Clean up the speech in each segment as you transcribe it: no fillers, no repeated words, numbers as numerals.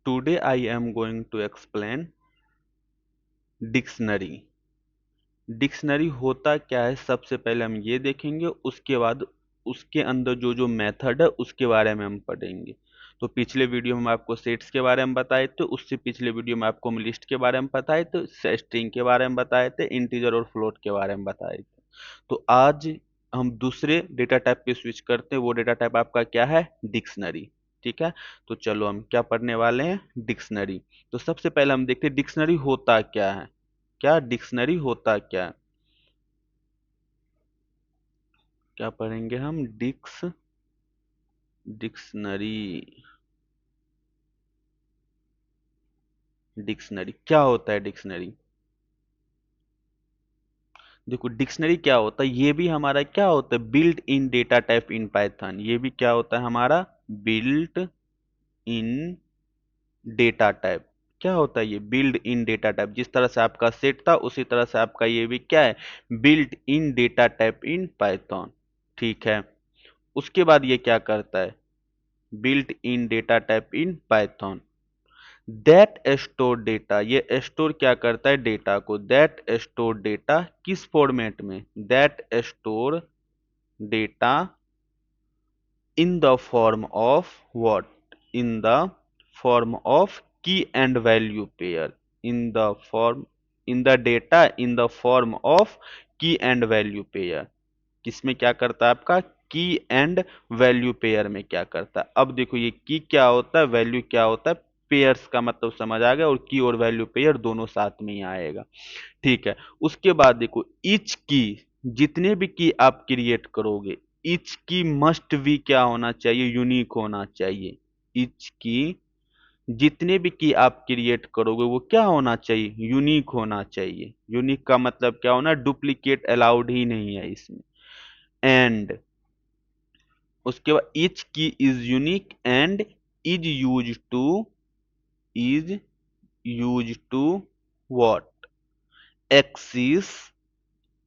Today I am going to explain dictionary. Dictionary होता क्या है सबसे पहले हम ये देखेंगे, उसके बाद उसके अंदर जो जो मेथड है उसके बारे में हम पढ़ेंगे। तो पिछले वीडियो में आपको सेट्स के बारे में बताए थे, उससे पिछले वीडियो में आपको हम लिस्ट के बारे में बताए थे, स्ट्रिंग के बारे में बताए थे, इंटीजर और फ्लोट के बारे में बताए थे। तो आज हम दूसरे डेटा टाइप पे स्विच करते हैं। वो डेटा टाइप आपका क्या है? डिक्शनरी। ठीक है, तो चलो हम क्या पढ़ने वाले हैं? डिक्शनरी। तो सबसे पहले हम देखते हैं डिक्शनरी होता क्या है। क्या डिक्शनरी होता क्या है? क्या पढ़ेंगे हम? डिक्शनरी। डिक्शनरी क्या होता है? डिक्शनरी देखो, डिक्शनरी क्या होता है, ये भी हमारा क्या होता है? Built in data type in Python. ये भी क्या होता है हमारा? Built in data type. क्या होता है ये? Build in data type. जिस तरह से आपका सेट था उसी तरह से आपका ये भी क्या है? Build in data type in Python. ठीक है, उसके बाद ये क्या करता है? Built in data type in Python. That store data, ये स्टोर क्या करता है? डेटा को। दैट स्टोर डेटा किस फॉर्मेट में? That store data in the form of what? In the form of key and value pair. In the form, in the data in the form of key and value pair. किसमें क्या करता है आपका? की and value pair में क्या करता है? अब देखो, ये की क्या होता है, वैल्यू क्या होता है, पेयर्स का मतलब समझ आ गया, और की और वैल्यू पेयर दोनों साथ में ही आएगा। ठीक है, उसके बाद देखो, ईच की, जितने भी की आप क्रिएट करोगे, ईच की मस्ट भी क्या होना चाहिए? यूनिक होना चाहिए। ईच की जितने भी की आप क्रिएट करोगे वो क्या होना चाहिए? यूनिक होना चाहिए। यूनिक का मतलब क्या होना? डुप्लीकेट अलाउड ही नहीं है इसमें। एंड उसके बाद each key is unique and is use to what? Access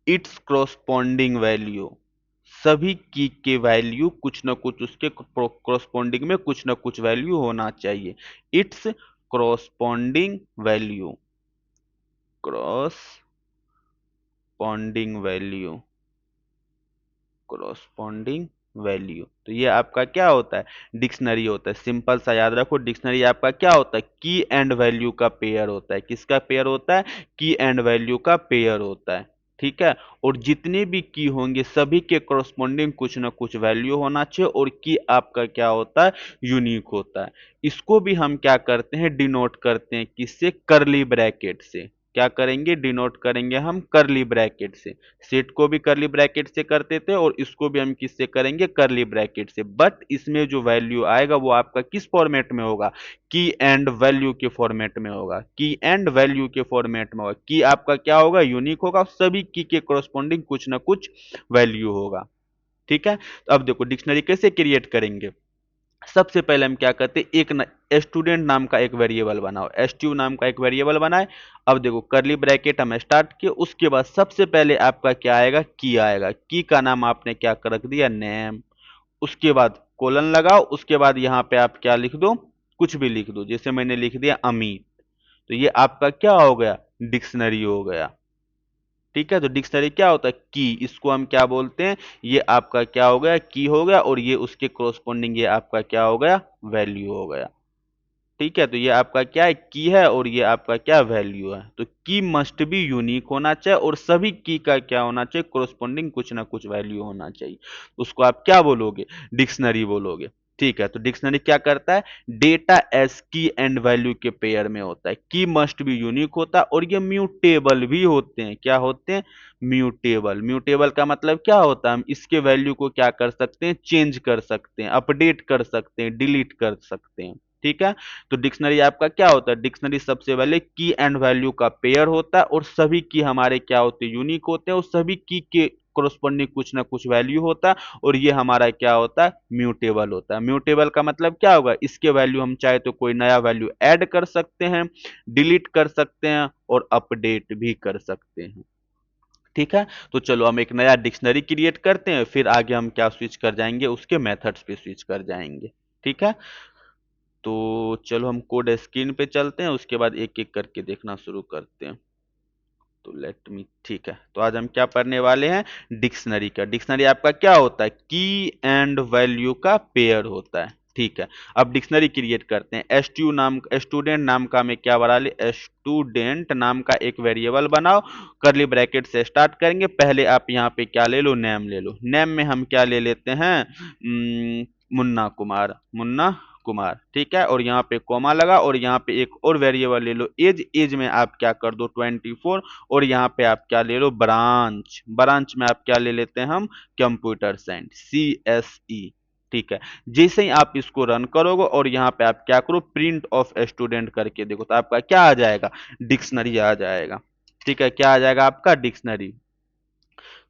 its corresponding value. सभी की के वैल्यू कुछ ना कुछ उसके corresponding में कुछ ना कुछ वैल्यू होना चाहिए। It's corresponding value. corresponding value. corresponding value. तो ये आपका क्या होता है? डिक्शनरी होता है। सिंपल सा याद रखो, डिक्शनरी आपका क्या होता है? की एंड वैल्यू का पेयर होता है। किसका पेयर होता है? की एंड वैल्यू का पेयर होता है। ठीक है, और जितने भी की होंगे सभी के corresponding कुछ ना कुछ वैल्यू होना चाहिए, और की आपका क्या होता है? यूनिक होता है। इसको भी हम क्या करते हैं? डिनोट करते हैं किससे? करली ब्रैकेट से। क्या करेंगे? डिनोट करेंगे हम करली ब्रैकेट से। सेट को भी करली ब्रैकेट से करते थे, और इसको भी हम किससे करेंगे? करली ब्रैकेट से। बट इसमें जो वैल्यू आएगा वो आपका किस फॉर्मेट में होगा? की एंड वैल्यू के फॉर्मेट में होगा। की एंड वैल्यू के फॉर्मेट में होगा। की आपका क्या होगा? यूनिक होगा। सभी की के corresponding कुछ ना कुछ वैल्यू होगा। ठीक है, तो अब देखो डिक्शनरी कैसे क्रिएट करेंगे। सबसे पहले हम क्या करते हैं? स्टूडेंट नाम का एक वेरिएबल बनाओ। स्टू नाम का एक वेरिएबल बनाए। अब देखो, करली ब्रैकेट हम स्टार्ट किए, उसके बाद सबसे पहले आपका क्या आएगा? की आएगा। की का नाम आपने क्या रख दिया? नेम। उसके बाद कोलन लगाओ, उसके बाद यहां पे आप क्या लिख दो? कुछ भी लिख दो, जैसे मैंने लिख दिया अमित। तो ये आपका क्या हो गया? डिक्शनरी हो गया। ठीक है, तो डिक्शनरी क्या होता है? की। इसको हम क्या बोलते हैं? ये आपका क्या हो गया? की हो गया, और ये उसके corresponding ये आपका क्या हो गया? वैल्यू हो गया। ठीक है, तो ये आपका क्या है? की है, और ये आपका क्या? वैल्यू है। तो की मस्ट भी यूनिक होना चाहिए, और सभी की का क्या होना चाहिए? corresponding कुछ ना कुछ वैल्यू होना चाहिए। उसको आप क्या बोलोगे? डिक्शनरी बोलोगे। ठीक है, तो डिक्शनरी क्या करता है? डेटा एस की एंड वैल्यू के पेयर में होता है। की मस्ट भी यूनिक होता है, और ये म्यूटेबल भी होते हैं। क्या होते हैं? म्यूटेबल। म्यूटेबल का मतलब क्या होता है? हम इसके वैल्यू को क्या कर सकते हैं? चेंज कर सकते हैं, अपडेट कर सकते हैं, डिलीट कर सकते हैं। ठीक है, तो डिक्शनरी आपका क्या होता है? डिक्शनरी सबसे पहले की एंड वैल्यू का पेयर होता है, और सभी की हमारे क्या होते हैं? यूनिक होते हैं, और सभी की के corresponding कुछ ना कुछ वैल्यू होता है, और ये हमारा क्या होता है? म्यूटेबल होता है। म्यूटेबल का मतलब क्या होगा? इसके वैल्यू हम चाहे तो कोई नया वैल्यू ऐड कर सकते हैं, डिलीट कर सकते हैं, और अपडेट भी कर सकते हैं। ठीक है, तो चलो हम एक नया डिक्शनरी क्रिएट करते हैं, फिर आगे हम क्या स्विच कर जाएंगे? उसके मेथड्स पे स्विच कर जाएंगे। ठीक है, तो चलो हम कोड स्क्रीन पे चलते हैं, उसके बाद एक एक करके देखना शुरू करते हैं। तो लेट मी, ठीक है, तो आज हम क्या पढ़ने वाले हैं, डिक्शनरी का। डिक्शनरी आपका क्या होता है, की एंड वैल्यू का पेयर होता है। ठीक है, अब डिक्शनरी क्रिएट करते हैं। एसटू नाम, स्टूडेंट नाम का मैं क्या बना ले, स्टूडेंट नाम का एक वेरिएबल बनाओ, करली ब्रैकेट से स्टार्ट करेंगे। पहले आप यहाँ पे क्या ले लो, नेम ले लो। नेम में हम क्या ले लेते हैं, मुन्ना कुमार, मुन्ना कुमार। ठीक है, और यहाँ पे कॉमा लगा, और यहाँ पे एक और वेरिएबल ले लो एज। एज में आप क्या कर दो 24, और यहाँ पे आप क्या ले लो, ब्रांच। ब्रांच में आप क्या ले लेते हैं हम, कंप्यूटर साइंस, CSE। ठीक है, जैसे ही आप इसको रन करोगे और यहाँ पे आप क्या करो, प्रिंट ऑफ स्टूडेंट करके देखो, तो आपका क्या आ जाएगा, डिक्शनरी आ जाएगा। ठीक है, क्या आ जाएगा आपका, डिक्शनरी।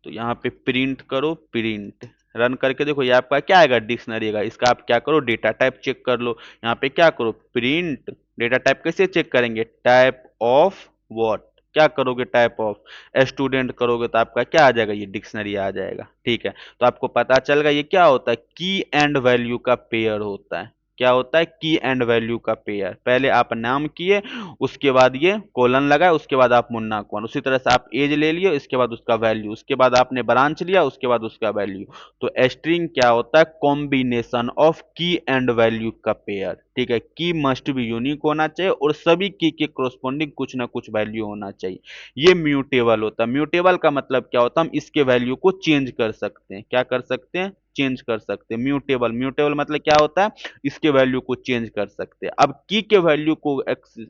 तो यहाँ पे प्रिंट करो, प्रिंट रन करके देखो, ये आपका क्या आएगा, डिक्शनरी आएगा। इसका आप क्या करो, डेटा टाइप चेक कर लो। यहाँ पे क्या करो, प्रिंट। डेटा टाइप कैसे चेक करेंगे, टाइप ऑफ व्हाट, क्या करोगे, टाइप ऑफ स्टूडेंट करोगे, तो आपका क्या आ जाएगा, ये डिक्शनरी आ जाएगा। ठीक है, तो आपको पता चल गया ये क्या होता है, की एंड वैल्यू का पेयर होता है। क्या होता है, की एंड वैल्यू का पेयर। पहले आप नाम किए, उसके बाद ये कोलन लगाए, उसके बाद आप मुन्ना कौन, उसी तरह से आप एज ले लिए, उसके बाद उसका वैल्यू, उसके बाद आपने ब्रांच लिया, उसके बाद उसका वैल्यू। तो स्ट्रिंग क्या होता है, कॉम्बिनेशन ऑफ की एंड वैल्यू का पेयर। ठीक है, की मस्ट बी यूनिक होना चाहिए, और सभी की के कोरस्पॉन्डिंग कुछ ना कुछ वैल्यू होना चाहिए। ये म्यूटेबल होता है। म्यूटेबल का मतलब क्या होता है, हम इसके वैल्यू को चेंज कर सकते हैं। क्या कर सकते हैं, चेंज कर सकते हैं। म्यूटेबल, म्यूटेबल मतलब क्या होता है, इसके वैल्यू को चेंज कर सकते हैं। अब की के वैल्यू को,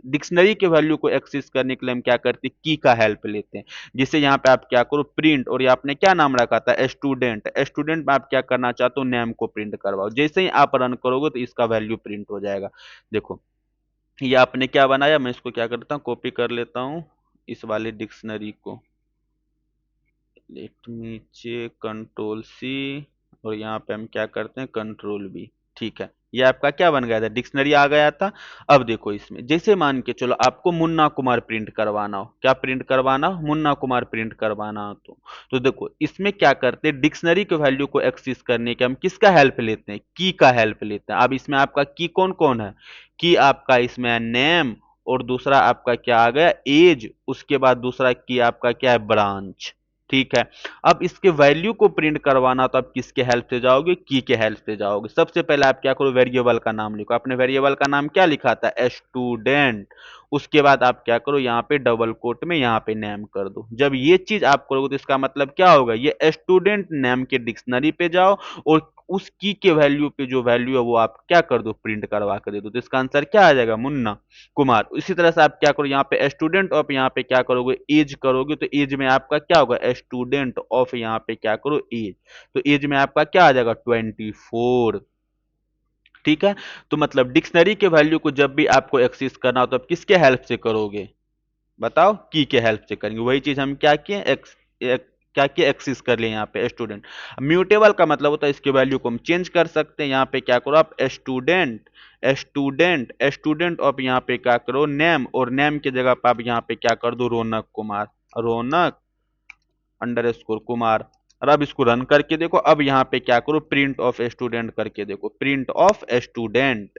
डिक्शनरी के वैल्यू को एक्सेस करने के लिए हम क्या करते हैं, की का हेल्प लेते हैं। जैसे यहाँ पे आप क्या करो, प्रिंट, और ये आपने क्या नाम रखा था, स्टूडेंट। स्टूडेंट में आप क्या करना चाहते हो, नेम को प्रिंट करवाओ। जैसे ही आप रन करोगे तो इसका वैल्यू प्रिंट हो जाएगा। देखो, ये आपने क्या बनाया, मैं इसको क्या करता हूँ, कॉपी कर लेता हूँ इस वाले डिक्शनरी को। Let me check, control C, और यहाँ पे हम क्या करते हैं, कंट्रोल बी। ठीक है, ये आपका क्या बन गया था, डिक्शनरी आ गया था। अब देखो, इसमें जैसे मान के चलो आपको मुन्ना कुमार प्रिंट करवाना हो, क्या प्रिंट करवाना हो, मुन्ना कुमार प्रिंट करवाना हो, तो देखो इसमें क्या करते हैं, डिक्शनरी के वैल्यू को एक्सेस करने के हम किसका हेल्प लेते हैं, की का हेल्प लेते हैं। अब इसमें आपका की कौन कौन है, की आपका इसमें है नेम, और दूसरा आपका क्या आ गया, एज, उसके बाद दूसरा की आपका क्या है, ब्रांच। ठीक है, अब इसके वैल्यू को प्रिंट करवाना, तो आप किसके हेल्प से जाओगे, की के हेल्प से जाओगे। सबसे पहले आप क्या करो, वेरिएबल का नाम लिखो। आपने वेरिएबल का नाम क्या लिखा था, स्टूडेंट। उसके बाद आप क्या करो, यहाँ पे डबल कोट में यहाँ पे नेम कर दो। जब ये चीज आप करोगे तो इसका मतलब क्या होगा, ये स्टूडेंट नेम के डिक्शनरी पे जाओ, और उस की के वैल्यू पे जो वैल्यू है वो आप क्या कर दो, प्रिंट करवा कर दे दो। तो इसका आंसर क्या आ जाएगा, मुन्ना कुमार। इसी तरह से आप क्या करो, यहाँ पे स्टूडेंट ऑफ, यहाँ पे क्या करोगे, एज करोगे, तो एज में आपका क्या होगा, स्टूडेंट ऑफ, यहाँ पे क्या करो, एज। तो एज में आपका क्या आ जाएगा, 24। ठीक है, तो मतलब डिक्शनरी के वैल्यू को जब भी आपको एक्सेस करना हो तो आप किसके हेल्प से करोगे, बताओ, की के हेल्प से करेंगे। वही चीज हम क्या किए, क्या किए, एक्सेस कर लिए यहाँ पे स्टूडेंट। म्यूटेबल का मतलब होता है इसके वैल्यू को हम चेंज कर सकते हैं। यहाँ पे क्या करो आप, स्टूडेंट, स्टूडेंट ऑफ, यहाँ पे क्या करो, नेम, और नेम की जगह पे आप यहाँ पे क्या कर दो, रौनक कुमार, रौनक अंडर स्कोर कुमार। और अब इसको रन करके देखो, अब यहाँ पे क्या करो, प्रिंट ऑफ स्टूडेंट करके देखो, print of student,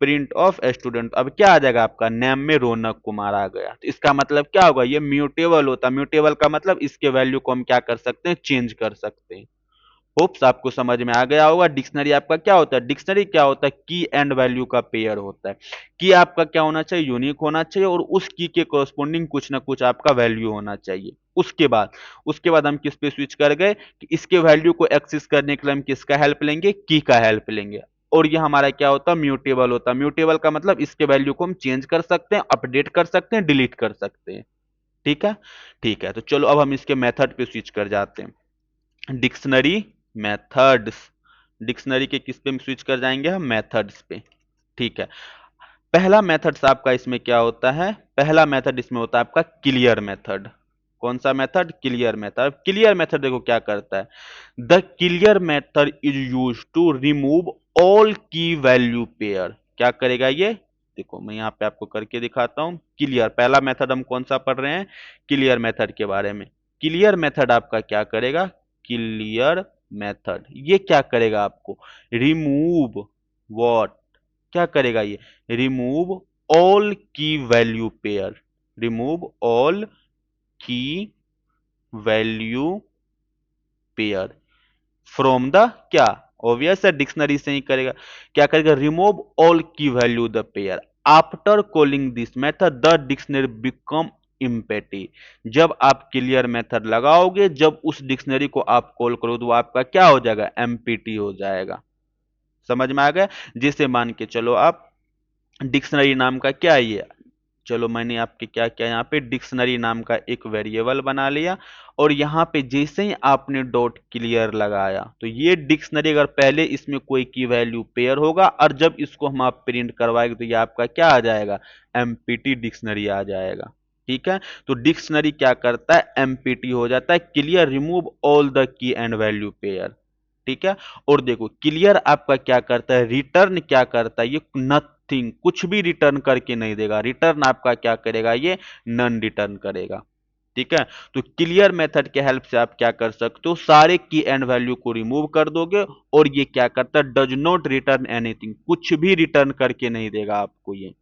print of student. अब क्या आ जाएगा, आपका नेम में रौनक कुमार आ गया। तो इसका मतलब क्या होगा, ये म्यूटेबल होता है। म्यूटेबल का मतलब इसके वैल्यू को हम क्या कर सकते हैं, चेंज कर सकते हैं। होप्स आपको समझ में आ गया होगा। डिक्शनरी आपका क्या होता है, डिक्शनरी क्या होता है, की एंड वैल्यू का पेयर होता है। की आपका क्या होना चाहिए, यूनिक होना चाहिए, और उस की के कोरस्पॉन्डिंग कुछ ना कुछ आपका वैल्यू होना चाहिए। उसके बाद हम किस पे स्विच कर गए, कि इसके वैल्यू को एक्सेस करने के लिए हम किसका हेल्प लेंगे, की का हेल्प लेंगे। और ये हमारा क्या होता है, म्यूटेबल होता है। म्यूटेबल का मतलब इसके वैल्यू को हम चेंज कर सकते हैं, अपडेट कर सकते हैं, डिलीट कर सकते हैं। ठीक है, ठीक है, तो चलो अब हम इसके मेथड पे स्विच कर जाते हैं। डिक्शनरी मेथड्स, डिक्शनरी के किस पे स्विच कर जाएंगे हम, मेथड्स पे। ठीक है, पहला मेथड्स आपका इसमें क्या होता है, पहला मेथड इसमें होता है आपका क्लियर मेथड। कौन सा method, clear method. Clear method देखो क्या करता है, the clear method is use to remove all key value pair. क्या करेगा ये, देखो मैं यहाँ पे आपको करके दिखाता हूँ। क्लियर, पहला मेथड हम कौन सा पढ़ रहे हैं, क्लियर मेथड के बारे में। क्लियर मेथड आपका क्या करेगा, क्लियर मेथड ये क्या करेगा, आपको रिमूव व्हाट, क्या करेगा ये? Remove all key value pair, remove all key value pair from the क्या, ऑब्वियस है डिक्शनरी से ही करेगा। क्या करेगा? Remove all key value the pair after calling this method the dictionary become empty. जब आप क्लियर मेथड लगाओगे, जब उस डिक्शनरी को आप कॉल करो तो वो आपका क्या हो जाएगा? एमपीटी हो जाएगा। समझ में आ गया? जैसे मान के चलो आप डिक्शनरी नाम का क्या है ये, चलो मैंने आपके क्या किया, यहाँ पे डिक्शनरी नाम का एक वेरिएबल बना लिया, और यहाँ पे जैसे ही आपने डॉट क्लियर लगाया तो ये डिक्शनरी, अगर पहले इसमें कोई की वैल्यू पेयर होगा और जब इसको हम आप प्रिंट करवाएंगे तो ये आपका क्या आ जाएगा? एमपीटी डिक्शनरी आ जाएगा। ठीक है, तो डिक्शनरी क्या करता है? एमपीटी हो जाता है, clear remove all the key and value pair. ठीक है, और देखो क्लियर आपका क्या करता है? रिटर्न क्या करता है? ये नथिंग, कुछ भी रिटर्न करके नहीं देगा। रिटर्न आपका क्या करेगा? ये नन रिटर्न करेगा। ठीक है, तो क्लियर मेथड के हेल्प से आप क्या कर सकते हो? सारे की एंड वैल्यू को रिमूव कर दोगे, और ये क्या करता है? डज नॉट रिटर्न एनीथिंग, कुछ भी रिटर्न करके नहीं देगा आपको ये।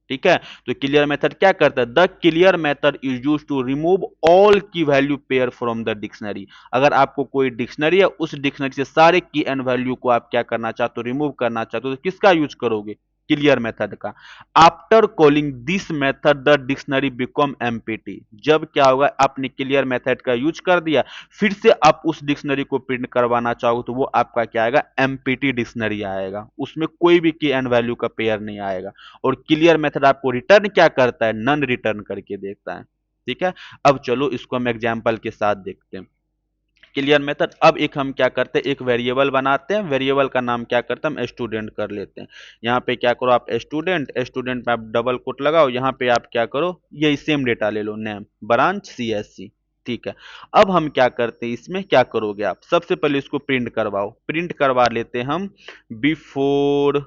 ठीक है, तो क्लियर मेथड क्या करता है? The clear method is use to remove all key value pair from the dictionary. अगर आपको कोई डिक्शनरी है, उस डिक्शनरी से सारे की एंड वैल्यू को आप क्या करना चाहते हो? रिमूव करना चाहते हो, तो किसका यूज करोगे? क्लियर मेथड का। After calling this method the dictionary become empty. जब क्या होगा? आपने क्लियर मेथड का यूज कर दिया, फिर से आप उस डिक्शनरी को प्रिंट करवाना चाहोगे तो वो आपका क्या आएगा? एमपीटी डिक्शनरी आएगा, उसमें कोई भी की एंड वैल्यू का पेयर नहीं आएगा। और क्लियर मेथड आपको रिटर्न क्या करता है? नन रिटर्न करके देता है। ठीक है, अब चलो इसको हम एग्जाम्पल के साथ देखते हैं। क्लियर मेथड, अब एक हम क्या करते हैं? एक वेरिएबल बनाते हैं, वेरिएबल का नाम क्या करते हैं? हम स्टूडेंट कर लेते हैं। यहाँ पे क्या करो आप? स्टूडेंट, स्टूडेंट पे आप डबल कोट लगाओ, यहाँ पे आप क्या करो? यही सेम डेटा ले लो, नेम ब्रांच सीएससी। ठीक है, अब हम क्या करते हैं? इसमें क्या करोगे आप? सबसे पहले इसको प्रिंट करवाओ, प्रिंट करवा लेते हैं हम before,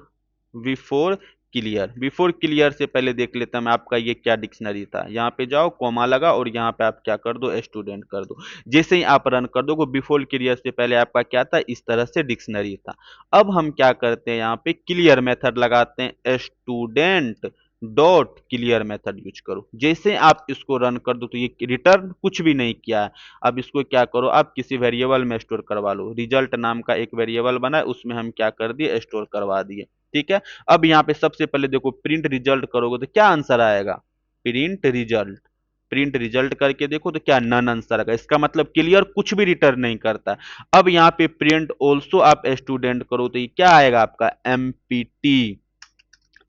before clear. Before clear से पहले देख लेते हैं हम आपका ये क्या डिक्शनरी था। यहाँ पे जाओ, कॉमा लगा, और यहाँ पे आप क्या कर दो? स्टूडेंट कर दो। जैसे ही आप रन कर दोगे, बिफोर क्लियर से पहले आपका क्या था? इस तरह से डिक्शनरी था। अब हम क्या करते हैं? यहाँ पे क्लियर मेथड लगाते हैं, student dot clear method use करो। जैसे आप इसको रन कर दो तो ये रिटर्न कुछ भी नहीं किया है। अब इसको क्या करो? आप किसी वेरिएबल में स्टोर करवा लो। रिजल्ट नाम का एक वेरिएबल बना है, उसमें हम क्या कर दिए? स्टोर करवा दिए। ठीक है, अब यहाँ पे सबसे पहले देखो, प्रिंट रिजल्ट करोगे तो क्या आंसर आएगा? Print result. प्रिंट रिजल्ट करके देखो तो क्या? नन आंसर आएगा। इसका मतलब क्लियर कुछ भी रिटर्न नहीं करता। अब यहाँ पे प्रिंट ऑल्सो आप स्टूडेंट करो तो ये क्या आएगा? आपका एमपीटी।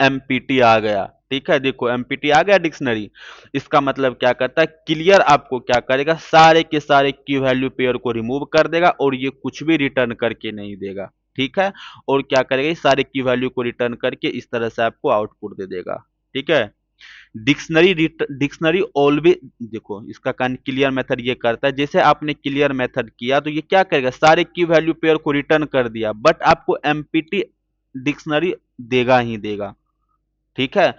एमपीटी आ गया। ठीक है, देखो एमपीटी आ गया डिक्शनरी। इसका मतलब क्या करता है? क्लियर आपको क्या करेगा? सारे के सारे की वैल्यू पेयर को रिमूव कर देगा, और ये कुछ भी रिटर्न करके नहीं देगा। ठीक है, और क्या करेगा? ये सारे की वैल्यू को रिटर्न करके इस तरह से आपको आउटपुट दे देगा। ठीक है, डिक्शनरी ऑलवेज, देखो इसका क्लियर मेथड ये करता है, जैसे आपने क्लियर मेथड किया तो ये क्या करेगा? सारे की वैल्यू पेयर को रिटर्न कर दिया, बट आपको एमपीटी डिक्शनरी देगा ही देगा। ठीक है,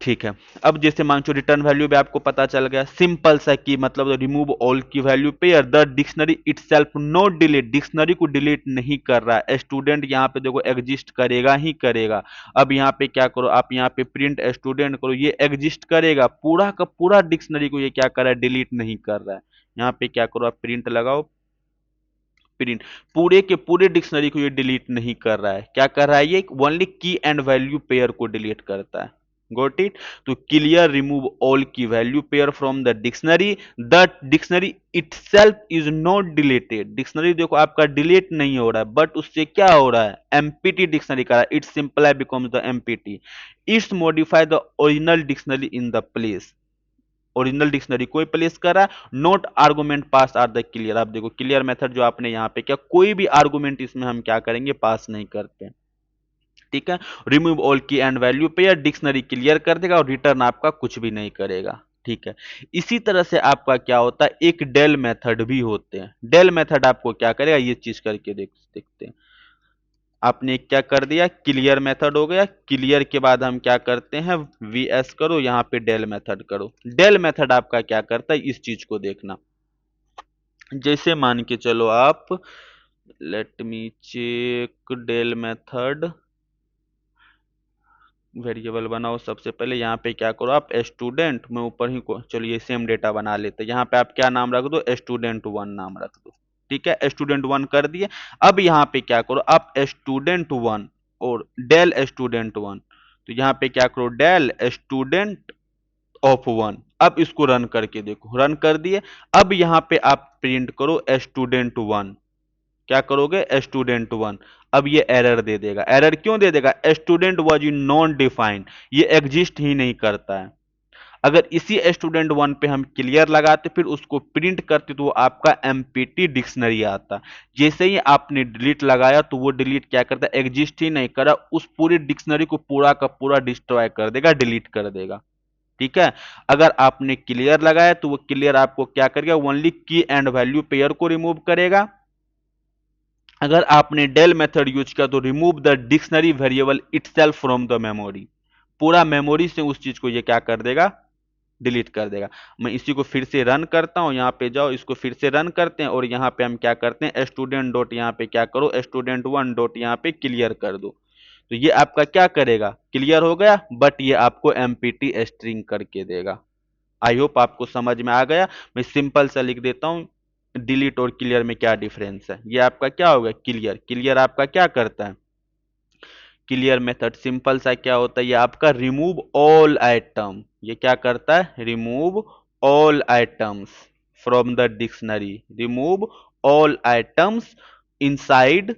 ठीक है, अब जैसे मान लो रिटर्न वैल्यू भी आपको पता चल गया, सिंपल सा की मतलब remove all key value pair the dictionary itself not delete, dictionary को डिलीट नहीं कर रहा है। स्टूडेंट यहाँ पे देखो एग्जिस्ट करेगा ही करेगा। अब यहाँ पे क्या करो आप? यहाँ पे प्रिंट स्टूडेंट करो, ये एग्जिस्ट करेगा, पूरा का पूरा डिक्शनरी को ये क्या कर रहा है? डिलीट नहीं कर रहा है। यहाँ पे क्या करो आप? प्रिंट लगाओ, प्रिंट, पूरे के पूरे डिक्शनरी को ये डिलीट नहीं कर रहा है। क्या कर रहा है? ये ओनली की एंड वैल्यू पेयर को डिलीट करता है। Got it? तो clear remove all key value pair from the dictionary, the dictionary itself is not deleted. Dictionary देखो आपका डिलीट नहीं हो रहा है, बट उससे क्या हो रहा है? एमपीटी डिक्शनरी का it's simple becomes the empty. It's modify the original dictionary in the place. Original dictionary कोई प्लेस कर रहा है, not argument pass are the clear. आप देखो क्लियर मेथड जो आपने यहाँ पे क्या, कोई भी आर्गुमेंट इसमें हम क्या करेंगे? पास नहीं करते। ठीक है, रिमूव ऑल की एंड वैल्यू पे डिक्शनरी क्लियर कर देगा, और रिटर्न आपका कुछ भी नहीं करेगा। ठीक है, इसी तरह से आपका क्या होता है? एक डेल मेथड भी होते हैं। डेल मेथड आपको क्या करेगा? ये चीज करके देखते हैं। आपने क्या कर दिया? क्लियर मेथड हो गया। क्लियर के बाद हम क्या करते हैं? वीएस करो, यहाँ पे डेल मेथड करो। डेल मेथड आपका क्या करता है? इस चीज को देखना। जैसे मान के चलो आप, let me check del method. Variable बनाओ। सबसे पहले यहाँ पे क्या करो आप, स्टूडेंट में ऊपर ही को, चलिए सेम डेटा बना लेते हैं। यहाँ पे आप क्या नाम रख दो, स्टूडेंट वन नाम रख दो। ठीक है, स्टूडेंट वन कर दिए। अब यहाँ पे क्या करो आप, स्टूडेंट वन और डेल स्टूडेंट वन, तो यहाँ पे क्या करो, डेल स्टूडेंट ऑफ वन। अब इसको रन करके देखो, रन कर दिए। अब यहाँ पे आप प्रिंट करो स्टूडेंट वन। क्या करोगे, स्टूडेंट वन। अब ये एरर दे देगा। एरर क्यों दे देगा, स्टूडेंट वाज नॉन डिफाइंड, ये एग्जिस्ट ही नहीं करता है। अगर इसी स्टूडेंट वन पे हम क्लियर लगाते फिर उसको प्रिंट करते तो वो आपका एमपीटी डिक्शनरी आता। जैसे ही आपने डिलीट लगाया तो वो डिलीट क्या करता है, एग्जिस्ट ही नहीं करा, उस पूरी डिक्शनरी को पूरा का पूरा डिस्ट्रॉय कर देगा, डिलीट कर देगा। ठीक है, अगर आपने क्लियर लगाया तो वो क्लियर आपको क्या करेगा, ओनली की एंड वैल्यू पेयर को रिमूव करेगा। अगर आपने डेल मेथड यूज किया तो remove the dictionary variable itself from the memory, पूरा मेमोरी से उस चीज को ये क्या कर देगा, डिलीट कर देगा। मैं इसी को फिर से रन करता हूं, यहाँ पे जाओ, इसको फिर से रन करते हैं और यहाँ पे हम क्या करते हैं, स्टूडेंट डॉट यहाँ पे क्या करो, स्टूडेंट वन डॉट यहाँ पे क्लियर कर दो। तो ये आपका क्या करेगा, क्लियर हो गया, बट ये आपको एमपीटी स्ट्रिंग करके देगा। आई होप आपको समझ में आ गया। मैं सिंपल सा लिख देता हूं, डिलीट और क्लियर में क्या डिफरेंस है। ये आपका क्या होगा, क्लियर। क्लियर आपका क्या करता है, क्लियर मेथड सिंपल सा क्या होता है, ये आपका रिमूव ऑल आइटम। ये क्या करता है, remove all items from the dictionary, remove all items inside,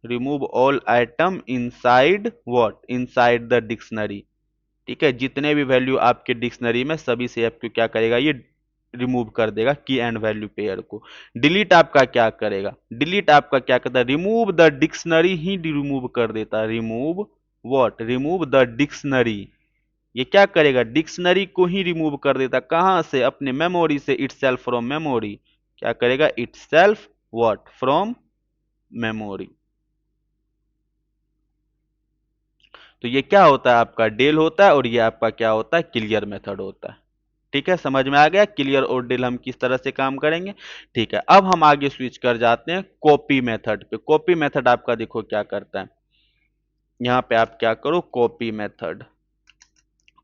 remove all item inside what, inside the dictionary. ठीक है, जितने भी वैल्यू आपके डिक्शनरी में सभी से आपको क्या करेगा, ये रिमूव कर देगा की एंड वैल्यू पेयर को। डिलीट आपका क्या करेगा, डिलीट आपका क्या करता है, remove the dictionary he remove कर देता है। Remove what, remove the dictionary. ये क्या करेगा, डिक्शनरी को ही रिमूव कर देता। कहां से, अपने मेमोरी से, इटसेल्फ फ्रॉम मेमोरी। क्या करेगा, इटसेल्फ व्हाट, फ्रॉम मेमोरी। तो ये क्या होता है, आपका डेल होता है और ये आपका क्या होता है, क्लियर मेथड होता है। ठीक है, समझ में आ गया क्लियर और डेल हम किस तरह से काम करेंगे। ठीक है, अब हम आगे स्विच कर जाते हैं कॉपी मेथड पे। कॉपी मेथड आपका देखो क्या करता है, यहां पे आप क्या करो, कॉपी मेथड।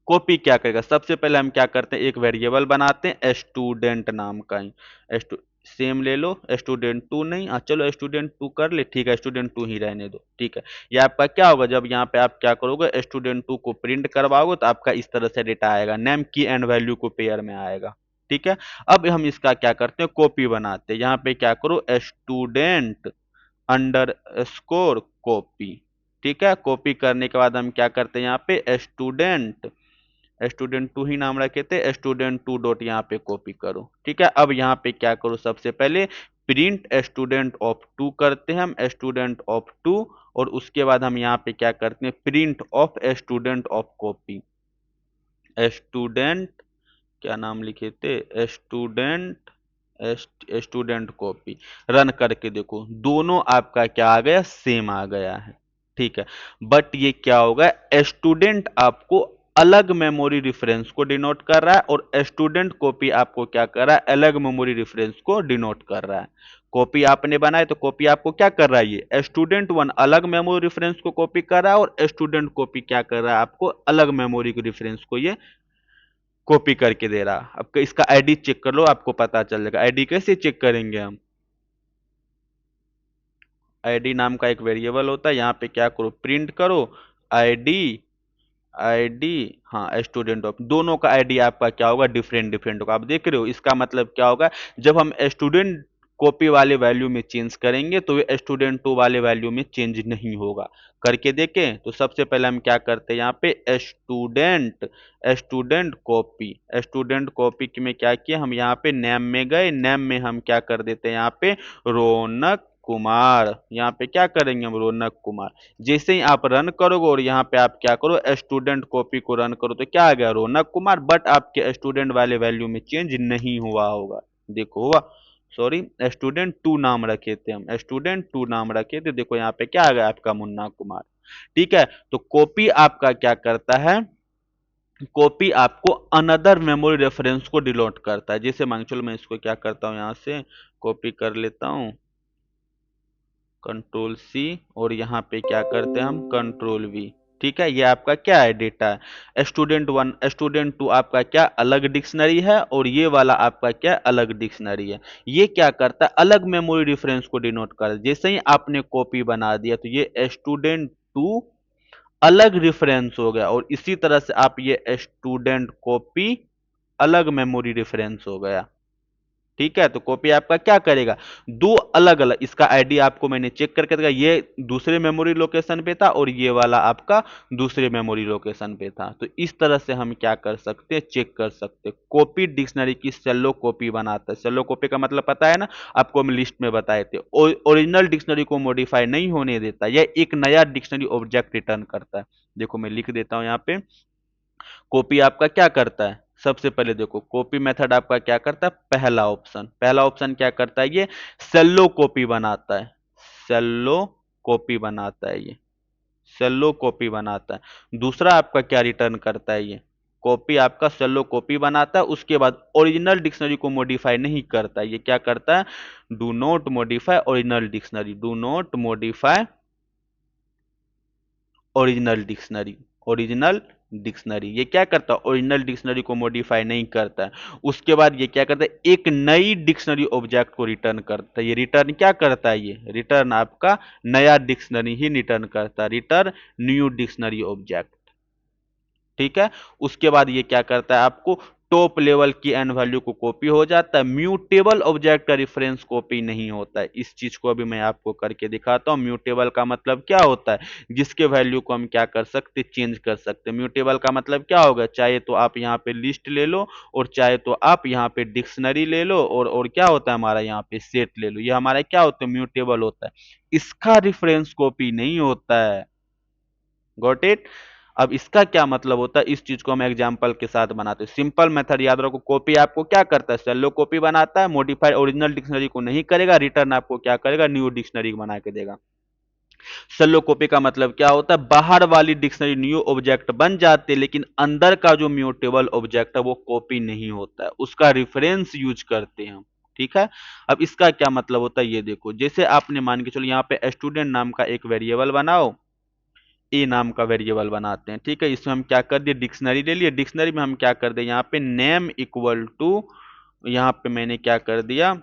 कॉपी क्या करेगा, सबसे पहले हम क्या करते हैं, एक वेरिएबल बनाते हैं स्टूडेंट नाम का ही। सेम ले लो, स्टूडेंट टू नहीं, चलो स्टूडेंट टू कर ले, ठीक है, स्टूडेंट टू ही रहने दो। ठीक है, ये आपका क्या होगा, जब यहाँ पे आप क्या करोगे, स्टूडेंट टू को प्रिंट करवाओगे तो आपका इस तरह से डेटा आएगा, नेम की एंड वैल्यू को पेयर में आएगा। ठीक है, अब हम इसका क्या करते हैं, कॉपी बनाते हैं। यहाँ पे क्या करो, स्टूडेंट अंडर स्कोर कॉपी। ठीक है, कॉपी करने के बाद हम क्या करते हैं, यहाँ पे स्टूडेंट, स्टूडेंट टू ही नाम रखे थे, स्टूडेंट टू डॉट यहाँ पे कॉपी करो। ठीक है, अब यहाँ पे क्या करो, सबसे पहले प्रिंट स्टूडेंट ऑफ टू करते हैं हम, स्टूडेंट ऑफ टू, और उसके बाद हम यहाँ पे क्या करते हैं, print of student of copy. Student, क्या नाम लिखे थे, स्टूडेंट, स्टूडेंट कॉपी। रन करके देखो, दोनों आपका क्या आ गया, सेम आ गया है। ठीक है, बट ये क्या होगा, स्टूडेंट आपको अलग मेमोरी रेफरेंस को डिनोट कर रहा है और स्टूडेंट कॉपी आपको क्या कर रहा है, अलग मेमोरी रेफरेंस को डिनोट कर रहा है। कॉपी आपने बनाए तो कॉपी आपको क्या कर रहा है, ये स्टूडेंट वन अलग मेमोरी रेफरेंस को कॉपी कर रहा है और स्टूडेंट कॉपी क्या कर रहा है, आपको अलग मेमोरी रेफरेंस को ये कॉपी करके दे रहा। अब इसका आईडी चेक कर लो, आपको पता चल जाएगा। आईडी कैसे चेक करेंगे हम, आईडी नाम का एक वेरिएबल होता है, यहाँ पे क्या करो, प्रिंट करो आईडी, आईडी, हाँ स्टूडेंट ऑफ, दोनों का आईडी आपका क्या होगा, डिफरेंट डिफरेंट होगा। आप देख रहे हो, इसका मतलब क्या होगा, जब हम स्टूडेंट कॉपी वाले वैल्यू में चेंज करेंगे तो ये स्टूडेंट टू वाले वैल्यू में चेंज नहीं होगा। करके देखें तो सबसे पहले हम क्या करते हैं, यहाँ पे student, student copy, student copy में क्या किया, हम यहाँ पे नेम में गए, नेम में हम क्या कर देते हैं, यहाँ पे रौनक कुमार, यहाँ पे क्या करेंगे हम, रौनक कुमार। जैसे ही आप रन करोगे और यहाँ पे आप क्या करो, स्टूडेंट कॉपी को रन करो तो क्या आ गया, रौनक कुमार, बट आपके स्टूडेंट वाले वैल्यू में चेंज नहीं हुआ होगा। देखो हुआ, सॉरी, स्टूडेंट टू नाम रखे थे हम, स्टूडेंट टू नाम रखे थे, देखो यहाँ पे क्या आ गया, आपका मुन्ना कुमार। ठीक है, तो कॉपी आपका क्या करता है, कॉपी आपको अनदर मेमोरी रेफरेंस को डिनोट करता है। जैसे मान चलो मैं इसको क्या करता हूँ, यहाँ से कॉपी कर लेता हूँ, कंट्रोल सी, और यहाँ पे क्या करते हैं हम, कंट्रोल वी। ठीक है, ये आपका क्या है, डेटा है। स्टूडेंट वन, स्टूडेंट टू आपका क्या अलग डिक्शनरी है, और ये वाला आपका क्या अलग डिक्शनरी है। ये क्या करता है, अलग मेमोरी रेफरेंस को डिनोट कर, जैसे ही आपने कॉपी बना दिया तो ये स्टूडेंट टू अलग रेफरेंस हो गया, और इसी तरह से आप ये स्टूडेंट कॉपी अलग मेमोरी रेफरेंस हो गया। ठीक है, तो कॉपी आपका क्या करेगा, दो अलग अलग, इसका आईडी आपको मैंने चेक करके दिया, ये दूसरे मेमोरी लोकेशन पे था और ये वाला आपका दूसरे मेमोरी लोकेशन पे था। तो इस तरह से हम क्या कर सकते हैं, चेक कर सकते हैं। कॉपी डिक्शनरी की सेलो कॉपी बनाता है। सेलो कॉपी का मतलब पता है ना, आपको हम लिस्ट में बताए थे। ओरिजिनल डिक्शनरी को मॉडिफाई नहीं होने देता, यह एक नया डिक्शनरी ऑब्जेक्ट रिटर्न करता है। देखो मैं लिख देता हूं यहाँ पे, कॉपी आपका क्या करता है, सबसे पहले देखो कॉपी मेथड आपका क्या करता है, पहला ऑप्शन क्या करता है, ये सेलो कॉपी बनाता है, सेलो कॉपी बनाता है, ये सेलो कॉपी बनाता है। दूसरा आपका क्या रिटर्न करता है, ये कॉपी आपका सेलो कॉपी बनाता है, उसके बाद ओरिजिनल डिक्शनरी को मॉडिफाई नहीं करता है। ये क्या करता है, do not modify original dictionary, do not modify original dictionary, original dictionary ये क्या करता है, ओरिजिनल डिक्शनरी को मॉडिफाई नहीं करता है। उसके बाद ये क्या करता है, एक नई डिक्शनरी ऑब्जेक्ट को रिटर्न करता है। ये रिटर्न क्या करता है, ये रिटर्न आपका नया डिक्शनरी ही रिटर्न करता है, रिटर्न न्यू डिक्शनरी ऑब्जेक्ट। ठीक है, उसके बाद ये क्या करता है, आपको टॉप लेवल की एन वैल्यू को कॉपी हो जाता है। म्यूटेबल ऑब्जेक्ट का रेफरेंस कॉपी नहीं होता है। इस चीज को अभी मैं आपको करके दिखाता हूं। म्यूटेबल का मतलब क्या होता है, जिसके वैल्यू को हम क्या कर सकते, चेंज कर सकते। म्यूटेबल का मतलब क्या होगा, चाहे तो आप यहाँ पे लिस्ट ले लो, और चाहे तो आप यहाँ पे डिक्शनरी ले लो, और क्या होता है हमारा यहाँ पे सेट ले लो। ये हमारा क्या होता है, म्यूटेबल होता है। इसका रेफरेंस कॉपी नहीं होता है। Got it. अब इसका क्या मतलब होता है, इस चीज को हम एग्जांपल के साथ बनाते हैं। सिंपल मेथड याद रखो, कॉपी आपको क्या करता है, सेलो कॉपी बनाता है, मॉडिफाई ओरिजिनल डिक्शनरी को नहीं करेगा, रिटर्न आपको क्या करेगा, न्यू डिक्शनरी बना के देगा। सेलो कॉपी का मतलब क्या होता है, बाहर वाली डिक्शनरी न्यू ऑब्जेक्ट बन जाते हैं, लेकिन अंदर का जो म्यूटेबल ऑब्जेक्ट है वो कॉपी नहीं होता है, उसका रिफरेंस यूज करते हैं हम। ठीक है, अब इसका क्या मतलब होता है, ये देखो, जैसे आपने मान के चलो यहाँ पे स्टूडेंट नाम का एक वेरिएबल बनाओ, ए नाम का वेरिएबल बनाते हैं। ठीक है, इसमें हम क्या कर दिए, डिक्शनरी ले लिए, डिक्शनरी में हम क्या कर दिए, यहाँ पे नेम इक्वल टू, यहाँ पे मैंने क्या कर दिया,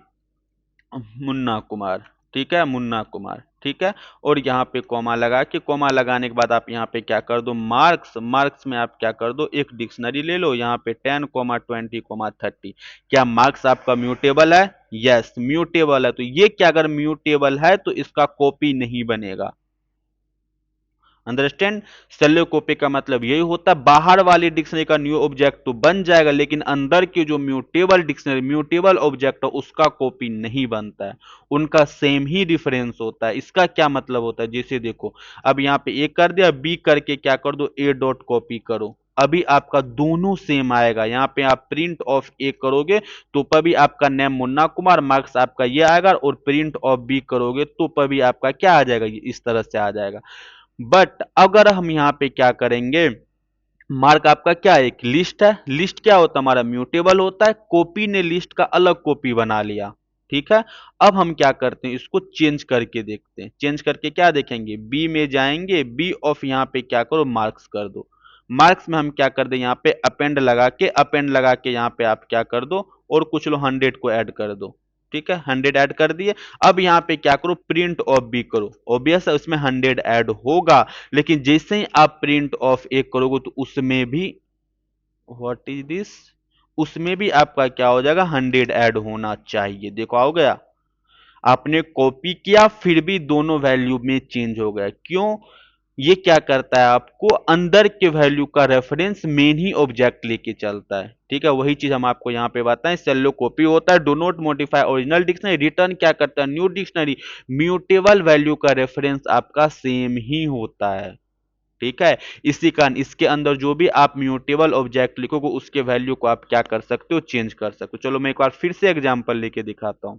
मुन्ना कुमार। ठीक है, मुन्ना कुमार। ठीक है, और यहाँ पे कॉमा लगा के, कॉमा लगाने के बाद आप यहाँ पे क्या कर दो, मार्क्स, मार्क्स में आप क्या कर दो, एक डिक्शनरी ले लो, यहाँ पे 10, 20, 30। क्या मार्क्स आपका म्यूटेबल है, यस म्यूटेबल है। तो ये क्या, अगर म्यूटेबल है तो इसका कॉपी नहीं बनेगा। अंडरस्टैंड, सेलो कॉपी का मतलब यही होता है, बाहर वाली डिक्शनरी का न्यू ऑब्जेक्ट तो बन जाएगा, लेकिन अंदर की जो म्यूटेबल डिक्शनरी, म्यूटेबल ऑब्जेक्ट है, उसका कॉपी नहीं बनता है, उनका सेम ही डिफरेंस होता है। इसका क्या मतलब होता है, जैसे देखो, अब यहाँ पे ए कर दिया, बी करके क्या कर दो, ए डॉट कॉपी करो, अभी आपका दोनों सेम आएगा। यहाँ पे आप प्रिंट ऑफ ए करोगे तो भी आपका नेम मुन्ना कुमार, मार्क्स आपका ये आएगा, और प्रिंट ऑफ बी करोगे तो भी आपका क्या आ जाएगा, इस तरह से आ जाएगा। बट अगर हम यहाँ पे क्या करेंगे, मार्क आपका क्या है, एक लिस्ट है, लिस्ट क्या होता है हमारा, म्यूटेबल होता है, कॉपी ने लिस्ट का अलग कॉपी बना लिया। ठीक है, अब हम क्या करते हैं, इसको चेंज करके देखते हैं। चेंज करके क्या देखेंगे, बी में जाएंगे, बी ऑफ यहाँ पे क्या करो, मार्क्स कर दो। मार्क्स में हम क्या कर दे, यहाँ पे अपेंड लगा के, अपेंड लगा के यहाँ पे आप क्या कर दो, और कुछ लो 100 को ऐड कर दो। ठीक है, 100 ऐड कर दिए। अब यहाँ पे क्या करो, प्रिंट ऑफ बी करो, ऑब्वियस है उसमें 100 ऐड होगा, लेकिन जैसे ही आप प्रिंट ऑफ ए करोगे तो उसमें भी, व्हाट इज दिस, उसमें भी आपका क्या हो जाएगा, 100 ऐड होना चाहिए। देखो आ गया, आपने कॉपी किया फिर भी दोनों वैल्यू में चेंज हो गया, क्यों, ये क्या करता है, आपको अंदर के वैल्यू का रेफरेंस मेन ही ऑब्जेक्ट लेके चलता है। ठीक है, वही चीज हम आपको यहाँ पे बताएं, सेलो कॉपी होता है, do not modify original dictionary, return क्या करता है, न्यू डिक्शनरी, म्यूटेबल वैल्यू का रेफरेंस आपका सेम ही होता है। ठीक है, इसी कारण इसके अंदर जो भी आप म्यूटेबल ऑब्जेक्ट लिखोगे उसके वैल्यू को आप क्या कर सकते हो, चेंज कर सकते हो। चलो मैं एक बार फिर से एग्जांपल लेके दिखाता हूं।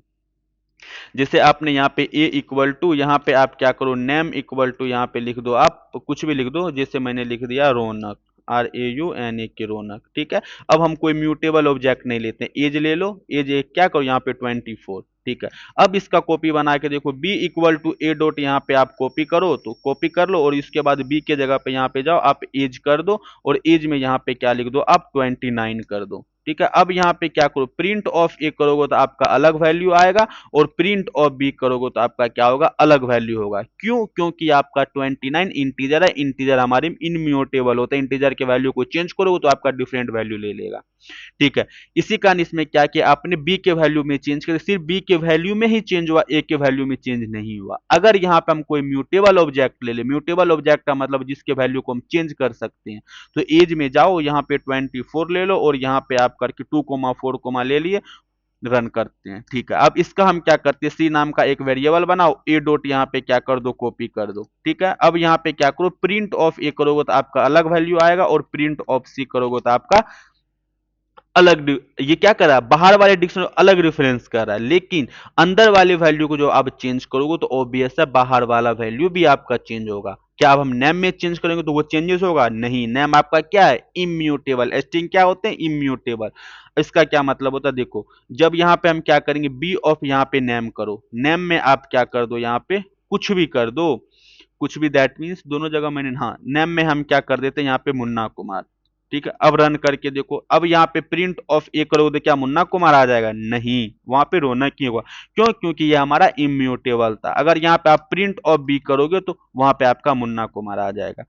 जैसे आपने यहाँ पे ए इक्वल टू, यहाँ पे आप क्या करो, नेम इक्वल टू, यहाँ पे लिख दो, आप कुछ भी लिख दो, जैसे मैंने लिख दिया रौनक। RAUNA की रौनक, ठीक है। अब हम कोई म्यूटेबल ऑब्जेक्ट नहीं लेते, एज ले लो, एज एक क्या करो यहाँ पे 24, ठीक है। अब इसका कॉपी बना के देखो, b equal to a dot यहाँ पे आप कॉपी करो, तो कॉपी कर लो और इसके बाद बी के जगह पे यहाँ पे जाओ, आप एज कर दो और एज में यहाँ पे क्या लिख दो, आप 29 कर दो, ठीक है। अब यहाँ पे क्या करो, प्रिंट ऑफ ए करोगे तो आपका अलग वैल्यू आएगा और प्रिंट ऑफ बी करोगे तो आपका क्या होगा, अलग वैल्यू होगा। क्यों? क्योंकि आपका 29 इंटीजर है, इंटीजर हमारे इनम्यूटेबल होता है, इंटीजर के वैल्यू को चेंज करोगे तो आपका डिफरेंट वैल्यू ले लेगा, ठीक है। इसी कारण इसमें क्या किया आपने, बी के वैल्यू में चेंज कर, सिर्फ बी के वैल्यू में ही चेंज हुआ, ए के वैल्यू में चेंज नहीं हुआ। अगर यहाँ पे हम कोई म्यूटेबल ऑब्जेक्ट ले ले, म्यूटेबल ऑब्जेक्ट का मतलब जिसके वैल्यू को हम चेंज कर सकते हैं, तो एज में जाओ, यहाँ पे 24 ले लो और यहाँ पे आप करके 2,4 ले लिए, रन करते हैं, ठीक है। अब इसका हम क्या करते हैं, सी नाम का एक वेरिएबल बनाओ, ए डॉट यहाँ पे क्या कर दो, कॉपी कर दो, ठीक है। अब यहाँ पे क्या करो, प्रिंट ऑफ ए करोगे तो आपका अलग वैल्यू आएगा और प्रिंट ऑफ सी करोगे तो आपका अलग। ये क्या कर रहा है, बाहर वाले डिक्शनरी अलग रेफरेंस कर रहा है, लेकिन अंदर वाले वैल्यू को जो आप चेंज करोगे तो ऑब्वियस है बाहर वाला वैल्यू भी आपका चेंज होगा। क्या अब हम नेम में चेंज करेंगे तो वो चेंजेस होगा? नहीं, नेम आपका क्या है, इम्यूटेबल। स्ट्रिंग क्या होते हैं, इम्यूटेबल। इसका क्या मतलब होता है, देखो जब यहाँ पे हम क्या करेंगे, बी ऑफ यहाँ पे नेम करो, नेम में आप क्या कर दो, यहाँ पे कुछ भी कर दो, कुछ भी, दैट मीन्स दोनों जगह मैंने, हाँ नेम में हम क्या कर देते हैं, यहाँ पे मुन्ना कुमार, ठीक है। अब रन करके देखो, अब यहाँ पे प्रिंट ऑफ ए करोगे तो क्या मुन्ना कुमार आ जाएगा? नहीं, वहां पे रौनक ही होगा। क्यों? क्योंकि ये हमारा इम्यूटेबल था। अगर यहाँ पे आप प्रिंट ऑफ बी करोगे तो वहां पे आपका मुन्ना कुमार आ जाएगा।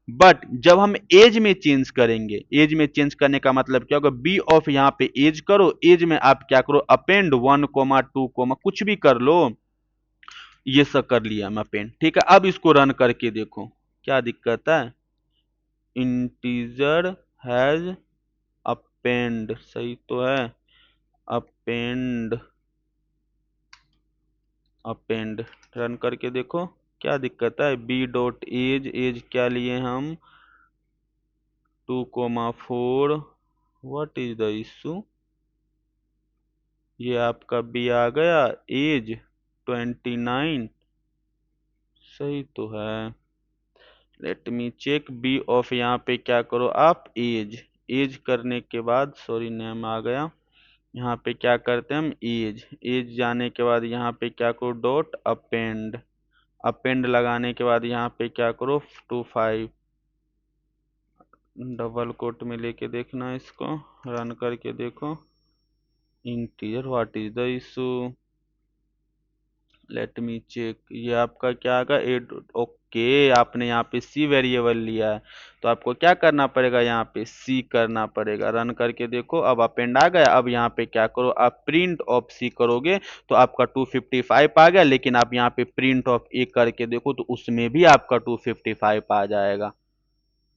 बट जब हम एज में चेंज करेंगे, एज में चेंज करने का मतलब क्या होगा, बी ऑफ यहाँ पे एज करो, एज में आप क्या करो, अपेंड 1,2, कुछ भी कर लो, ये सब कर लिया मैं अपेंड, ठीक है। अब इसको रन करके देखो क्या दिक्कत है, इंटीजर हैज अपेंड, सही तो है, अपेंड, अपेंड, रन करके देखो क्या दिक्कत है, बी डॉट एज, एज क्या लिए हम, 2,4, व्हाट इज द इशू, ये आपका बी आ गया, एज 29, सही तो है। Let me check, b of यहाँ पे क्या करो आप, एज, एज करने के बाद, सॉरी नेम आ गया, यहाँ पे क्या करते हैं हम, एज, एज जाने के बाद यहाँ पे क्या करो, डॉट अपेंड, अपेंड लगाने के बाद यहाँ पे क्या करो, 25, डबल कोट में लेके देखना इसको, रन करके देखो, integer, what is the issue, let me check, ये आपका क्या आएगा, एड, ओके, आपने यहाँ पे सी वेरिएबल लिया है तो आपको क्या करना पड़ेगा, यहाँ पे सी करना पड़ेगा। रन करके देखो, अब अपेंड आ गया। अब यहाँ पे क्या करो, आप प्रिंट ऑफ सी करोगे तो आपका 255 आ गया, लेकिन आप यहाँ पे प्रिंट ऑफ ए करके देखो तो उसमें भी आपका 255 आ जाएगा,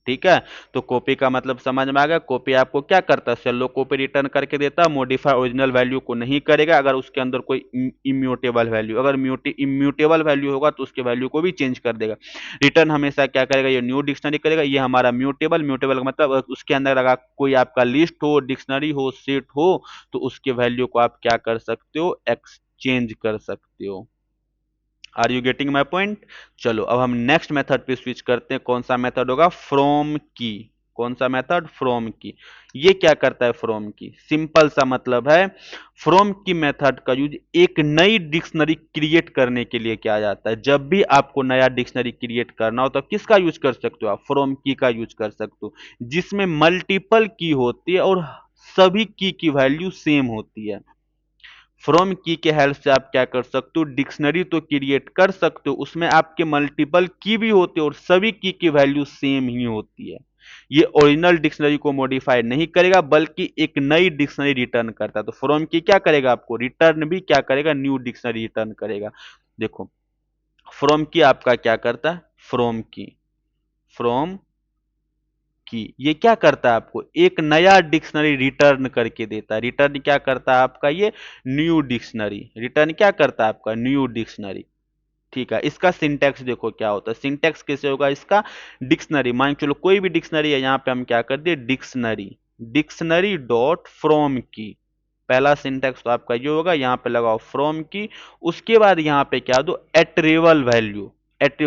ठीक है। तो कॉपी का मतलब समझ में आ गया। कॉपी आपको क्या करता है, सेलो कॉपी रिटर्न करके देता है, मॉडिफाई ओरिजिनल वैल्यू को नहीं करेगा अगर उसके अंदर कोई इम्यूटेबल वैल्यू, अगर इम्यूटेबल वैल्यू होगा तो उसके वैल्यू को भी चेंज कर देगा। रिटर्न हमेशा क्या करेगा, ये न्यू डिक्शनरी करेगा, ये हमारा म्यूटेबल, म्यूटेबल का मतलब उसके अंदर अगर कोई आपका लिस्ट हो, डिक्शनरी हो, सेट हो तो उसके वैल्यू को आप क्या कर सकते हो, एक्सचेंज कर सकते हो। Are you getting my point? चलो अब हम नेक्स्ट मेथड पे स्विच करते हैं। कौन सा मेथड होगा, फ्रॉम की। कौन सा मेथड, फ्रॉम की। ये क्या करता है, फ्रॉम की सिंपल सा मतलब है, फ्रॉम की मेथड का यूज एक नई डिक्शनरी क्रिएट करने के लिए किया जाता है। जब भी आपको नया डिक्शनरी क्रिएट करना हो तो किसका यूज कर सकते हो आप, फ्रॉम की का यूज कर सकते हो, जिसमें मल्टीपल की होती है और सभी की वैल्यू सेम होती है। फ्रॉम की के हेल्प से आप क्या कर सकते हो, डिक्शनरी तो क्रिएट कर सकते हो, उसमें आपके मल्टीपल की भी होते हैं और सभी की वैल्यू सेम ही होती है। ये ओरिजिनल डिक्शनरी को मॉडिफाई नहीं करेगा बल्कि एक नई डिक्शनरी रिटर्न करता है। तो फ्रॉम की क्या करेगा, आपको रिटर्न भी क्या करेगा, न्यू डिक्शनरी रिटर्न करेगा। देखो फ्रॉम की आपका क्या करता है, फ्रॉम की, फ्रॉम की ये क्या करता है, आपको एक नया डिक्शनरी रिटर्न करके देता है। रिटर्न क्या करता है आपका, ये न्यू डिक्शनरी, रिटर्न क्या करता है आपका, न्यू डिक्शनरी, ठीक है। इसका सिंटैक्स देखो क्या होता है, सिंटैक्स कैसे होगा इसका, डिक्शनरी मान चलो कोई भी डिक्शनरी है, यहां पे हम क्या कर दिए, डिक्शनरी, डिक्शनरी डॉट फ्रॉम की। पहला सिंटैक्स तो आपका ये होगा, यहां पे लगाओ फ्रॉम की, उसके बाद यहां पे क्या दो, एट्रेबल वैल्यू,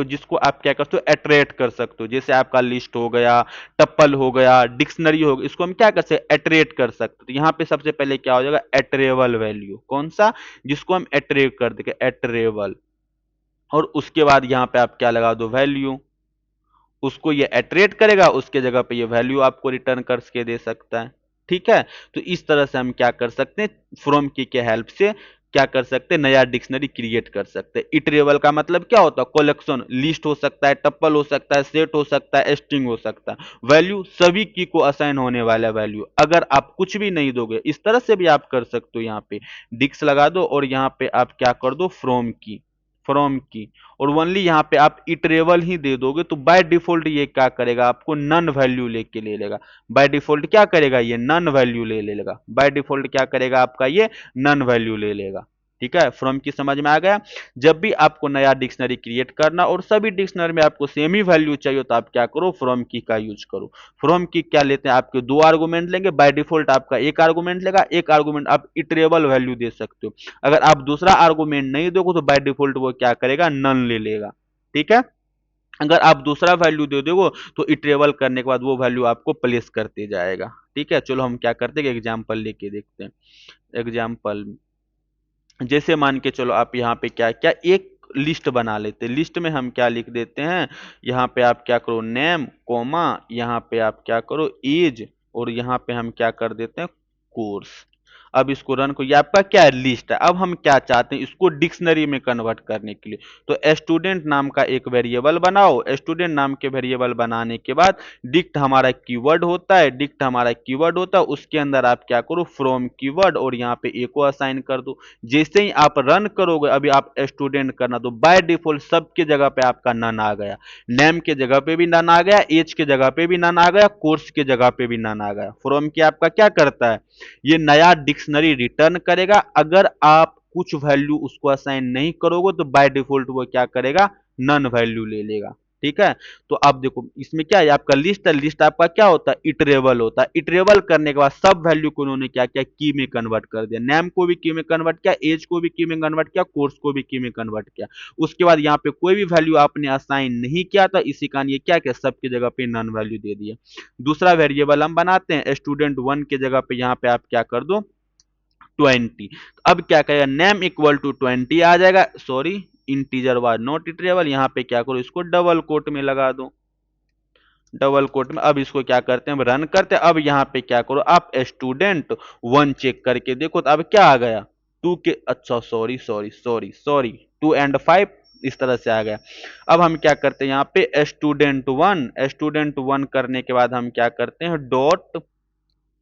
जिसको आप क्या कर सकते हो, एट्रेट कर सकते हो। जैसे आपका लिस्ट हो गया, टप्पल हो गया, डिक्शनरी हो गया, इसको हम क्या कर सकते हैं, एट्रेट कर सकते हो। तो यहाँ पे सबसे पहले क्या हो जाएगा, एट्रेबल वैल्यू। कौन सा, जिसको हम एट्रेट कर देंगे, एट्रेबल। और उसके बाद यहाँ पे आप क्या लगा दो, वैल्यू। उसको ये एट्रेट करेगा, उसके जगह पे ये वैल्यू आपको रिटर्न करके दे सकता है। ठीक है, तो इस तरह से हम क्या कर सकते हैं, फ्रॉम की के हेल्प से क्या कर सकते हैं, नया डिक्शनरी क्रिएट कर सकते हैं। इटरेबल का मतलब क्या होता है, कलेक्शन, लिस्ट हो सकता है, टप्पल हो सकता है, सेट हो सकता है, स्ट्रिंग हो सकता है। वैल्यू सभी की को असाइन होने वाला वैल्यू। अगर आप कुछ भी नहीं दोगे, इस तरह से भी आप कर सकते हो। यहाँ पे डिक्स लगा दो और यहाँ पे आप क्या कर दो, फ्रॉम की, और ओनली यहाँ पे आप इटरेबल ही दे दोगे, तो बाय डिफॉल्ट ये क्या करेगा, आपको नन वैल्यू लेके ले लेगा। बाय डिफॉल्ट क्या करेगा, ये नन वैल्यू ले लेगा। बाय डिफॉल्ट क्या करेगा, आपका ये नन वैल्यू ले लेगा। ठीक है, फ्रॉम की समझ में आ गया। जब भी आपको नया डिक्शनरी क्रिएट करना और सभी डिक्शनरी में आपको सेम ही वैल्यू चाहिए, तो आप क्या करो, फ्रॉम की का यूज करो। फ्रॉम की क्या लेते हैं, आपके दो आर्गुमेंट लेंगे, बाय डिफॉल्ट आपका एक आर्गुमेंट लेगा, एक आर्गुमेंट आप इटरेबल वैल्यू दे सकते हो। अगर आप दूसरा आर्गुमेंट नहीं दोगे, तो बाय डिफॉल्ट वो क्या करेगा, नन ले लेगा। ठीक है, अगर आप दूसरा वैल्यू दे दोगे, तो इटरेबल करने के बाद वो वैल्यू आपको प्लेस करते जाएगा। ठीक है, चलो हम क्या करते हैं, एग्जाम्पल लेके देखते हैं। एग्जाम्पल, जैसे मान के चलो आप यहाँ पे क्या क्या एक लिस्ट बना लेते हैं। लिस्ट में हम क्या लिख देते हैं, यहाँ पे आप क्या करो, नेम कोमा, यहाँ पे आप क्या करो, एज, और यहाँ पे हम क्या कर देते हैं, कोर्स। अब इसको रन को, ये आपका क्या है, लिस्ट है। अब हम क्या चाहते हैं, इसको डिक्शनरी में कन्वर्ट करने के लिए, तो स्टूडेंट नाम का एक वेरिएबल बनाओ। स्टूडेंट नाम के वेरिएबल बनाने के बाद डिक्ट हमारा कीवर्ड होता है, डिक्ट हमारा कीवर्ड होता है, उसके अंदर आप क्या करो, फ्रॉम कीवर्ड, और यहाँ पे ए को असाइन कर दो। जैसे ही आप रन करोगे, अभी आप स्टूडेंट करना, तो बाय डिफॉल्ट सबके जगह पे आपका नन आ गया। नेम के जगह पे भी नन आ गया, एज के जगह पे भी नन आ गया, कोर्स के जगह पे भी नन आ गया। फ्रॉम की आपका क्या करता है, ये नया डिक्शनरी रिटर्न करेगा। अगर आप कुछ वैल्यू उसको असाइन नहीं करोगे, तो बाय डिफॉल्ट वो क्या करेगा, नन वैल्यू ले लेगा। ठीक है, तो आप देखो इसमें क्या है, आपका लिस्ट है। लिस्ट आपका क्या होता है, इटरेबल होता है। इटरेबल करने के बाद सब वैल्यू को उन्होंने क्या किया, की में कन्वर्ट कर दिया। नेम को भी की में कन्वर्ट किया, एज को भी की में कन्वर्ट किया, कोर्स को भी की में कन्वर्ट किया। उसके बाद यहाँ पे कोई भी वैल्यू आपने असाइन नहीं किया था, इसी कारण ये क्या किया, सबकी जगह पे नन वैल्यू दे दिया। दूसरा वेरिएबल हम बनाते हैं, स्टूडेंट वन के जगह पे यहाँ पे आप क्या कर दो, 20। अब क्या करेगा, नेम इक्वल टू 20 आ जाएगा, sorry, integer was not iterable. यहाँ पे क्या करो, इसको डबल कोट में लगा दो, डबल कोट में। अब इसको क्या करते हैं, रन करते हैं। अब यहाँ पे क्या करो, आप स्टूडेंट वन चेक करके देखो, तो अब क्या आ गया, टू के, अच्छा sorry sorry sorry sorry, 2 and 5, इस तरह से आ गया। अब हम क्या करते हैं, यहाँ पे स्टूडेंट वन करने के बाद हम क्या करते हैं, डॉट,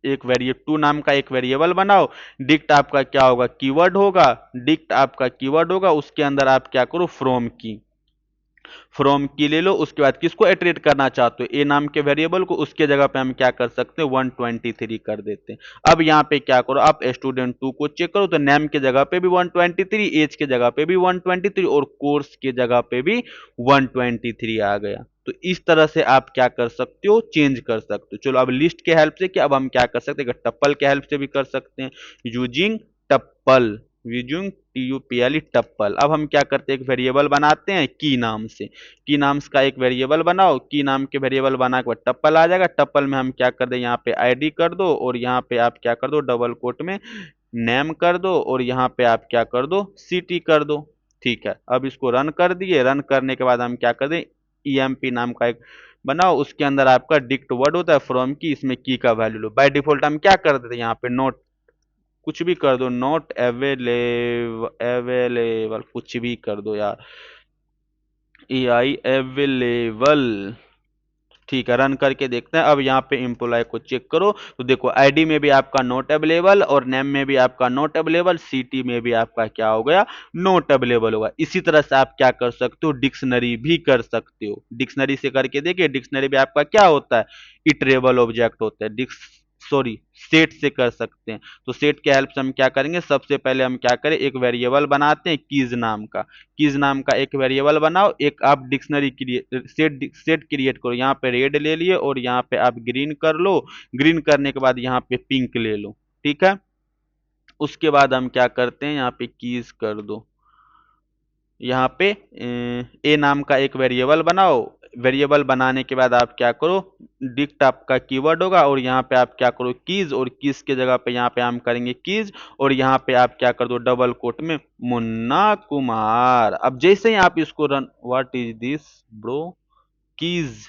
एक वेरिएबल टू नाम का एक वेरिएबल बनाओ। डिक्ट आपका क्या होगा, कीवर्ड होगा। डिक्ट आपका कीवर्ड होगा, उसके अंदर आप क्या करो, फ्रॉम की ले लो। उसके बाद किसको इटरेट करना चाहते हो, ए नाम के वेरिएबल को, उसके जगह पे हम क्या कर सकते हैं, 123 कर देते हैं। अब यहाँ पे क्या करो, आप स्टूडेंट टू को चेक करो, तो नेम के जगह पे भी 123, एज के जगह पे भी 123, और कोर्स के जगह पे भी 123 आ गया। तो इस तरह से आप क्या कर सकते हो, चेंज कर सकते हो। चलो अब लिस्ट के हेल्प से क्या, अब हम क्या कर सकते हैं, टप्पल के हेल्प से भी कर सकते हैं, यूजिंग टप्पल, यूजिंग TUPL टप्पल। अब हम क्या करते हैं, एक वेरिएबल बनाते हैं की नाम से। की नाम का एक वेरिएबल बनाओ, की नाम के वेरिएबल बना के बाद टप्पल आ जाएगा। टप्पल में हम क्या कर दें, यहाँ पे आईडी कर दो, और यहाँ पे आप क्या कर दो, डबल कोट में नेम कर दो, और यहाँ पे आप क्या कर दो, सिटी कर दो। ठीक है, अब इसको रन कर दिए। रन करने के बाद हम क्या कर दें, EMP नाम का एक बनाओ, उसके अंदर आपका डिक्ट वर्ड होता है, फ्रॉम की, इसमें की का वैल्यू लो। बाय डिफॉल्ट हम क्या कर देते हैं, यहाँ पे नोट, कुछ भी कर दो, नॉट अवेलेबल, कुछ भी कर दो यार, AI अवेलेबल। ठीक है, रन करके देखते हैं। अब यहाँ पे एम्प्लॉय को चेक करो, तो देखो आईडी में भी आपका नॉट अवेलेबल, और नेम में भी आपका नॉट अवेलेबल, सिटी में भी आपका क्या हो गया, नॉट अवेलेबल होगा। इसी तरह से आप क्या कर सकते हो, डिक्शनरी भी कर सकते हो। डिक्शनरी से करके देखिए, डिक्शनरी भी आपका क्या होता है, इटरेबल ऑब्जेक्ट होता है। सॉरी, सेट से कर सकते हैं। तो सेट के हेल्प से हम क्या करेंगे, सबसे पहले हम क्या करें, एक वेरिएबल बनाते हैं कीज नाम का। कीज नाम का एक वेरिएबल बनाओ, एक आप डिक्शनरी क्रिएट, सेट क्रिएट करो। यहाँ पे रेड ले लिए, और यहाँ पे आप ग्रीन कर लो। ग्रीन करने के बाद यहाँ पे पिंक ले लो। ठीक है, उसके बाद हम क्या करते हैं, यहाँ पे कीज कर दो, यहाँ पे ए नाम का एक वेरिएबल बनाओ। वेरिएबल बनाने के बाद आप क्या करो, डिक्ट आपका कीवर्ड होगा और यहाँ पे आप क्या करो कीज, और कीज के जगह पे यहाँ पे हम करेंगे कीज, और यहाँ पे आप क्या कर दो डबल कोट में मुन्ना कुमार। अब जैसे ही आप इसको run, what is this bro, keys,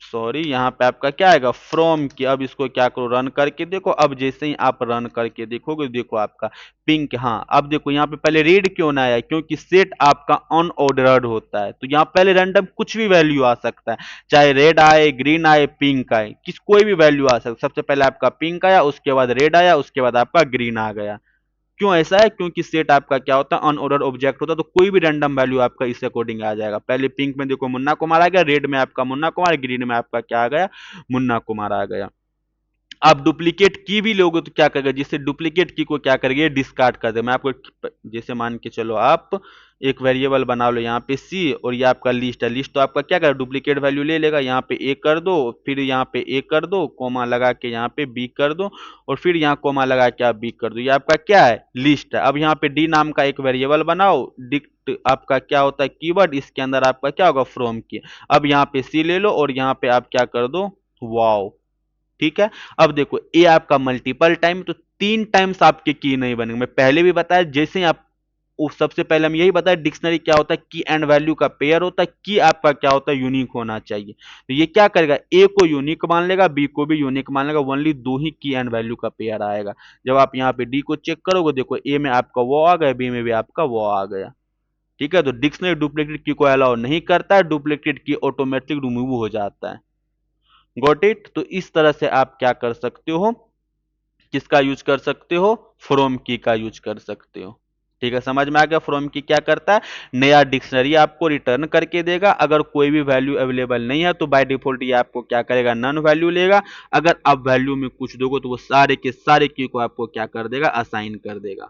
sorry, यहाँ पे आपका क्या आएगा फ्रॉम की। अब इसको क्या करो रन करके देखो। अब जैसे ही आप रन करके देखोगे, देखो आपका पिंक, हाँ अब देखो यहाँ पे पहले रेड क्यों ना आया, क्योंकि सेट आपका अनऑर्डर्ड होता है, तो यहाँ पहले रैंडम कुछ भी वैल्यू आ सकता है, चाहे रेड आए, ग्रीन आए, पिंक आए, कोई भी वैल्यू आ सकता है। सबसे पहले आपका पिंक आया, उसके बाद रेड आया, उसके बाद आपका ग्रीन आ गया। क्यों ऐसा है, क्योंकि सेट आपका क्या होता है अनऑर्डर ऑब्जेक्ट होता है, तो कोई भी रैंडम वैल्यू आपका इस अकॉर्डिंग आ जाएगा। पहले पिंक में देखो मुन्ना कुमार आ गया, रेड में आपका मुन्ना कुमार, ग्रीन में आपका क्या आ गया मुन्ना कुमार आ गया। आप डुप्लीकेट की भी लोगे तो क्या करेगा, जिससे डुप्लीकेट की को क्या करेंगे डिस्कार्ड कर दे। मैं आपको जैसे मान के चलो आप एक वेरिएबल बना लो यहाँ पे सी, और ये आपका लिस्ट है, लिस्ट तो आपका क्या करेगा डुप्लीकेट वैल्यू ले लेगा, यहाँ पे ए कर दो, फिर यहाँ पे ए कर दो, कोमा लगा के यहाँ पे बी कर दो, और फिर यहाँ कोमा लगा के आप बी कर दो। ये आपका क्या है लिस्ट है। अब यहाँ पे डी नाम का एक वेरिएबल बनाओ, डिक्ट आपका क्या होता है कीवर्ड, इसके अंदर आपका क्या होगा फ्रॉम की। अब यहाँ पे सी ले लो और यहाँ पे आप क्या कर दो वाओ, ठीक है। अब देखो ए आपका मल्टीपल टाइम, तो 3 टाइम्स आपके की नहीं बनेंगे। मैं पहले भी बताया, जैसे ही आप सबसे पहले हम यही बताया डिक्शनरी क्या होता है, की एंड वैल्यू का पेयर होता है, की आपका क्या होता है यूनिक होना चाहिए। तो ये क्या करेगा, ए को यूनिक मान लेगा, बी को भी यूनिक मान लेगा, ओनली दो ही की एंड वैल्यू का पेयर आएगा। जब आप यहाँ पे डी को चेक करोगे, देखो ए में आपका वो आ गया, बी में भी आपका वो आ गया, ठीक है। तो डिक्शनरी डुप्लीकेट की को अलाउ नहीं करता है, डुप्लीकेट की ऑटोमेटिक रिमूव हो जाता है। Got it. तो इस तरह से आप क्या कर सकते हो, किसका यूज कर सकते हो, फ्रॉम की का यूज कर सकते हो। ठीक है, समझ में आ गया फ्रॉम की क्या करता है, नया डिक्शनरी आपको रिटर्न करके देगा। अगर कोई भी वैल्यू अवेलेबल नहीं है तो बाय डिफॉल्ट ये आपको क्या करेगा नन वैल्यू लेगा। अगर आप वैल्यू में कुछ दोगे तो वो सारे के सारे की को आपको क्या कर देगा असाइन कर देगा।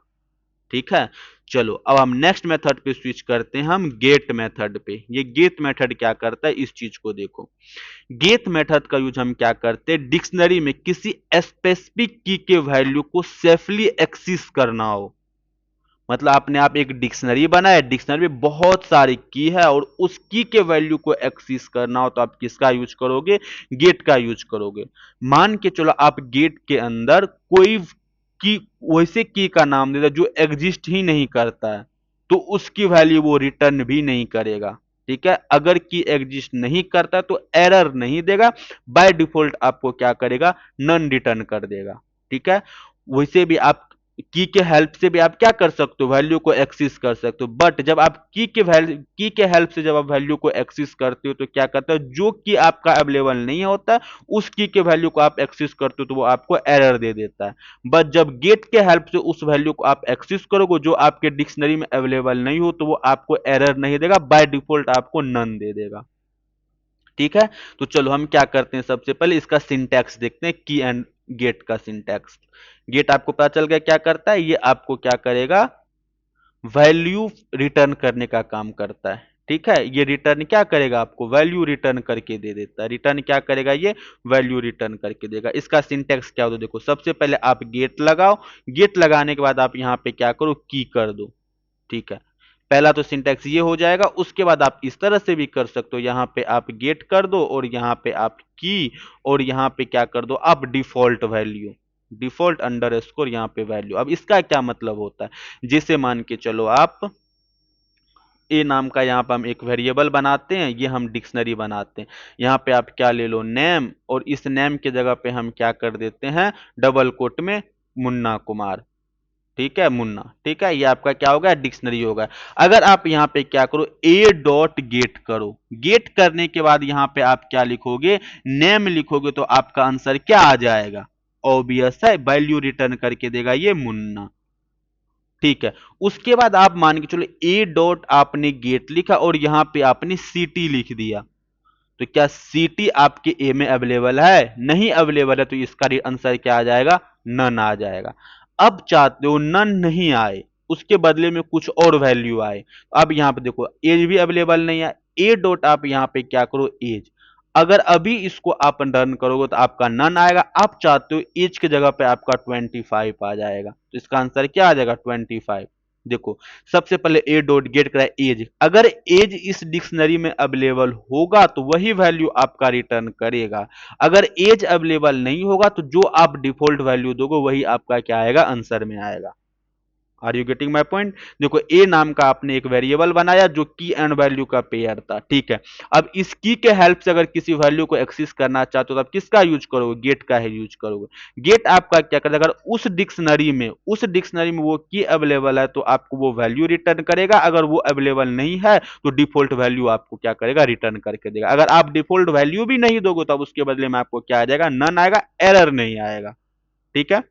ठीक है, चलो अब हम नेक्स्ट मेथड पे स्विच करते हैं, हम गेट मेथड पे। ये गेट मेथड क्या करता है इस चीज को देखो। गेट मेथड का यूज हम क्या करते हैं, डिक्शनरी में किसी स्पेसिफिक की के वैल्यू को सेफली एक्सेस करना हो। मतलब आपने आप एक डिक्शनरी बनाया, डिक्शनरी में बहुत सारी की है और उस की के वैल्यू को एक्सेस करना हो तो आप किसका यूज करोगे, गेट का यूज करोगे। मान के चलो आप गेट के अंदर कोई की, वैसे की का नाम दे दो जो एग्जिस्ट ही नहीं करता है, तो उसकी वैल्यू वो रिटर्न भी नहीं करेगा। ठीक है, अगर की एग्जिस्ट नहीं करता तो एरर नहीं देगा, बाय डिफॉल्ट आपको क्या करेगा नन रिटर्न कर देगा। ठीक है, वैसे भी आप की के हेल्प से भी आप क्या कर सकते हो वैल्यू को एक्सेस कर सकते हो, बट जब आप की के हेल्प से जब आप वैल्यू को एक्सेस करते हो तो क्या करता है, जो की आपका अवेलेबल नहीं होता उस की के वैल्यू को आप एक्सेस करते हो तो वो आपको एरर दे देता है। बट जब गेट के हेल्प से उस वैल्यू को आप एक्सेस करोगे जो आपके डिक्शनरी में अवेलेबल नहीं हो तो वो आपको एरर नहीं देगा, बाय डिफॉल्ट आपको नन दे देगा। ठीक है, तो चलो हम क्या करते हैं, सबसे पहले इसका सिंटैक्स देखते हैं, की एंड गेट का सिंटैक्स। गेट आपको पता चल गया क्या करता है, ये आपको क्या करेगा वैल्यू रिटर्न करने का काम करता है। ठीक है, ये रिटर्न क्या करेगा आपको वैल्यू रिटर्न करके दे देता है। रिटर्न क्या करेगा, ये वैल्यू रिटर्न करके देगा। इसका सिंटैक्स क्या होता है देखो, सबसे पहले आप गेट लगाओ, गेट लगाने के बाद आप यहाँ पे क्या करो की कर दो। ठीक है, पहला तो सिंटैक्स ये हो जाएगा। उसके बाद आप इस तरह से भी कर सकते हो, यहाँ पे आप गेट कर दो और यहाँ पे आप की, और यहाँ पे क्या कर दो आप default value, default under score यहाँ पे वैल्यू। अब इसका क्या मतलब होता है, जैसे मान के चलो आप ए नाम का यहाँ पे हम एक वेरिएबल बनाते हैं, ये हम डिक्शनरी बनाते हैं। यहाँ पे आप क्या ले लो नेम, और इस नेम के जगह पे हम क्या कर देते हैं डबल कोट में मुन्ना कुमार। ठीक है मुन्ना, ठीक है, ये आपका क्या होगा डिक्शनरी होगा। अगर आप यहाँ पे क्या करो ए डॉट गेट करो, गेट करने के बाद यहाँ पे आप क्या लिखोगे नेम लिखोगे, तो आपका आंसर क्या आ जाएगा, ऑब्वियस है वैल्यू रिटर्न करके देगा ये मुन्ना। ठीक है, उसके बाद आप मान के चलो ए डॉट आपने गेट लिखा और यहाँ पे आपने सीटी लिख दिया, तो क्या सीटी आपके ए में अवेलेबल है, नहीं अवेलेबल है, तो इसका आंसर क्या आ जाएगा नन आ जाएगा। अब चाहते हो नन नहीं आए, उसके बदले में कुछ और वैल्यू आए, अब यहाँ पे देखो एज भी अवेलेबल नहीं है, ए डॉट आप यहाँ पे क्या करो एज, अगर अभी इसको आप रन करोगे तो आपका नन आएगा। आप चाहते हो एज की जगह पे आपका 25 आ जाएगा, तो इसका आंसर क्या आ जाएगा 25। देखो, सबसे पहले ए डॉट गेट करा एज, अगर एज इस डिक्शनरी में अवेलेबल होगा तो वही वैल्यू आपका रिटर्न करेगा। अगर एज अवेलेबल नहीं होगा तो जो आप डिफॉल्ट वैल्यू दोगे वही आपका क्या आएगा, आंसर में आएगा। Are you getting my point? देखो, ए नाम का आपने एक वेरिएबल बनाया जो की एंड वैल्यू का पेयर था, ठीक है। अब इस की के हेल्प से अगर किसी वैल्यू को एक्सेस करना चाहते हो तो आप किसका यूज करोगे, गेट का ही यूज करोगे। गेट आपका क्या करेगा, अगर उस डिक्शनरी में वो की अवेलेबल है तो आपको वो वैल्यू रिटर्न करेगा, अगर वो अवेलेबल नहीं है तो डिफॉल्ट वैल्यू आपको क्या करेगा, रिटर्न करके देगा। अगर आप डिफॉल्ट वैल्यू भी नहीं दोगे तो अब उसके बदले में आपको क्या आ जाएगा, नन आएगा, एरर नहीं आएगा, ठीक है।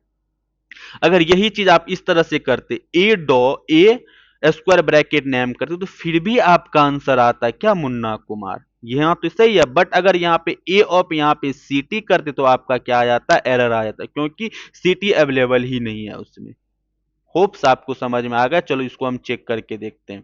अगर यही चीज आप इस तरह से करते, ए स्क्वायर ब्रैकेट नेम करते तो फिर भी आपका आंसर आता है क्या, मुन्ना कुमार। यहां तो सही है, बट अगर यहाँ पे ए ऑफ यहाँ पे सीटी करते तो आपका क्या आ जाता है, एरर आ जाता है, क्योंकि सीटी अवेलेबल ही नहीं है उसमें। होप्स आपको समझ में आ गया। चलो इसको हम चेक करके देखते हैं।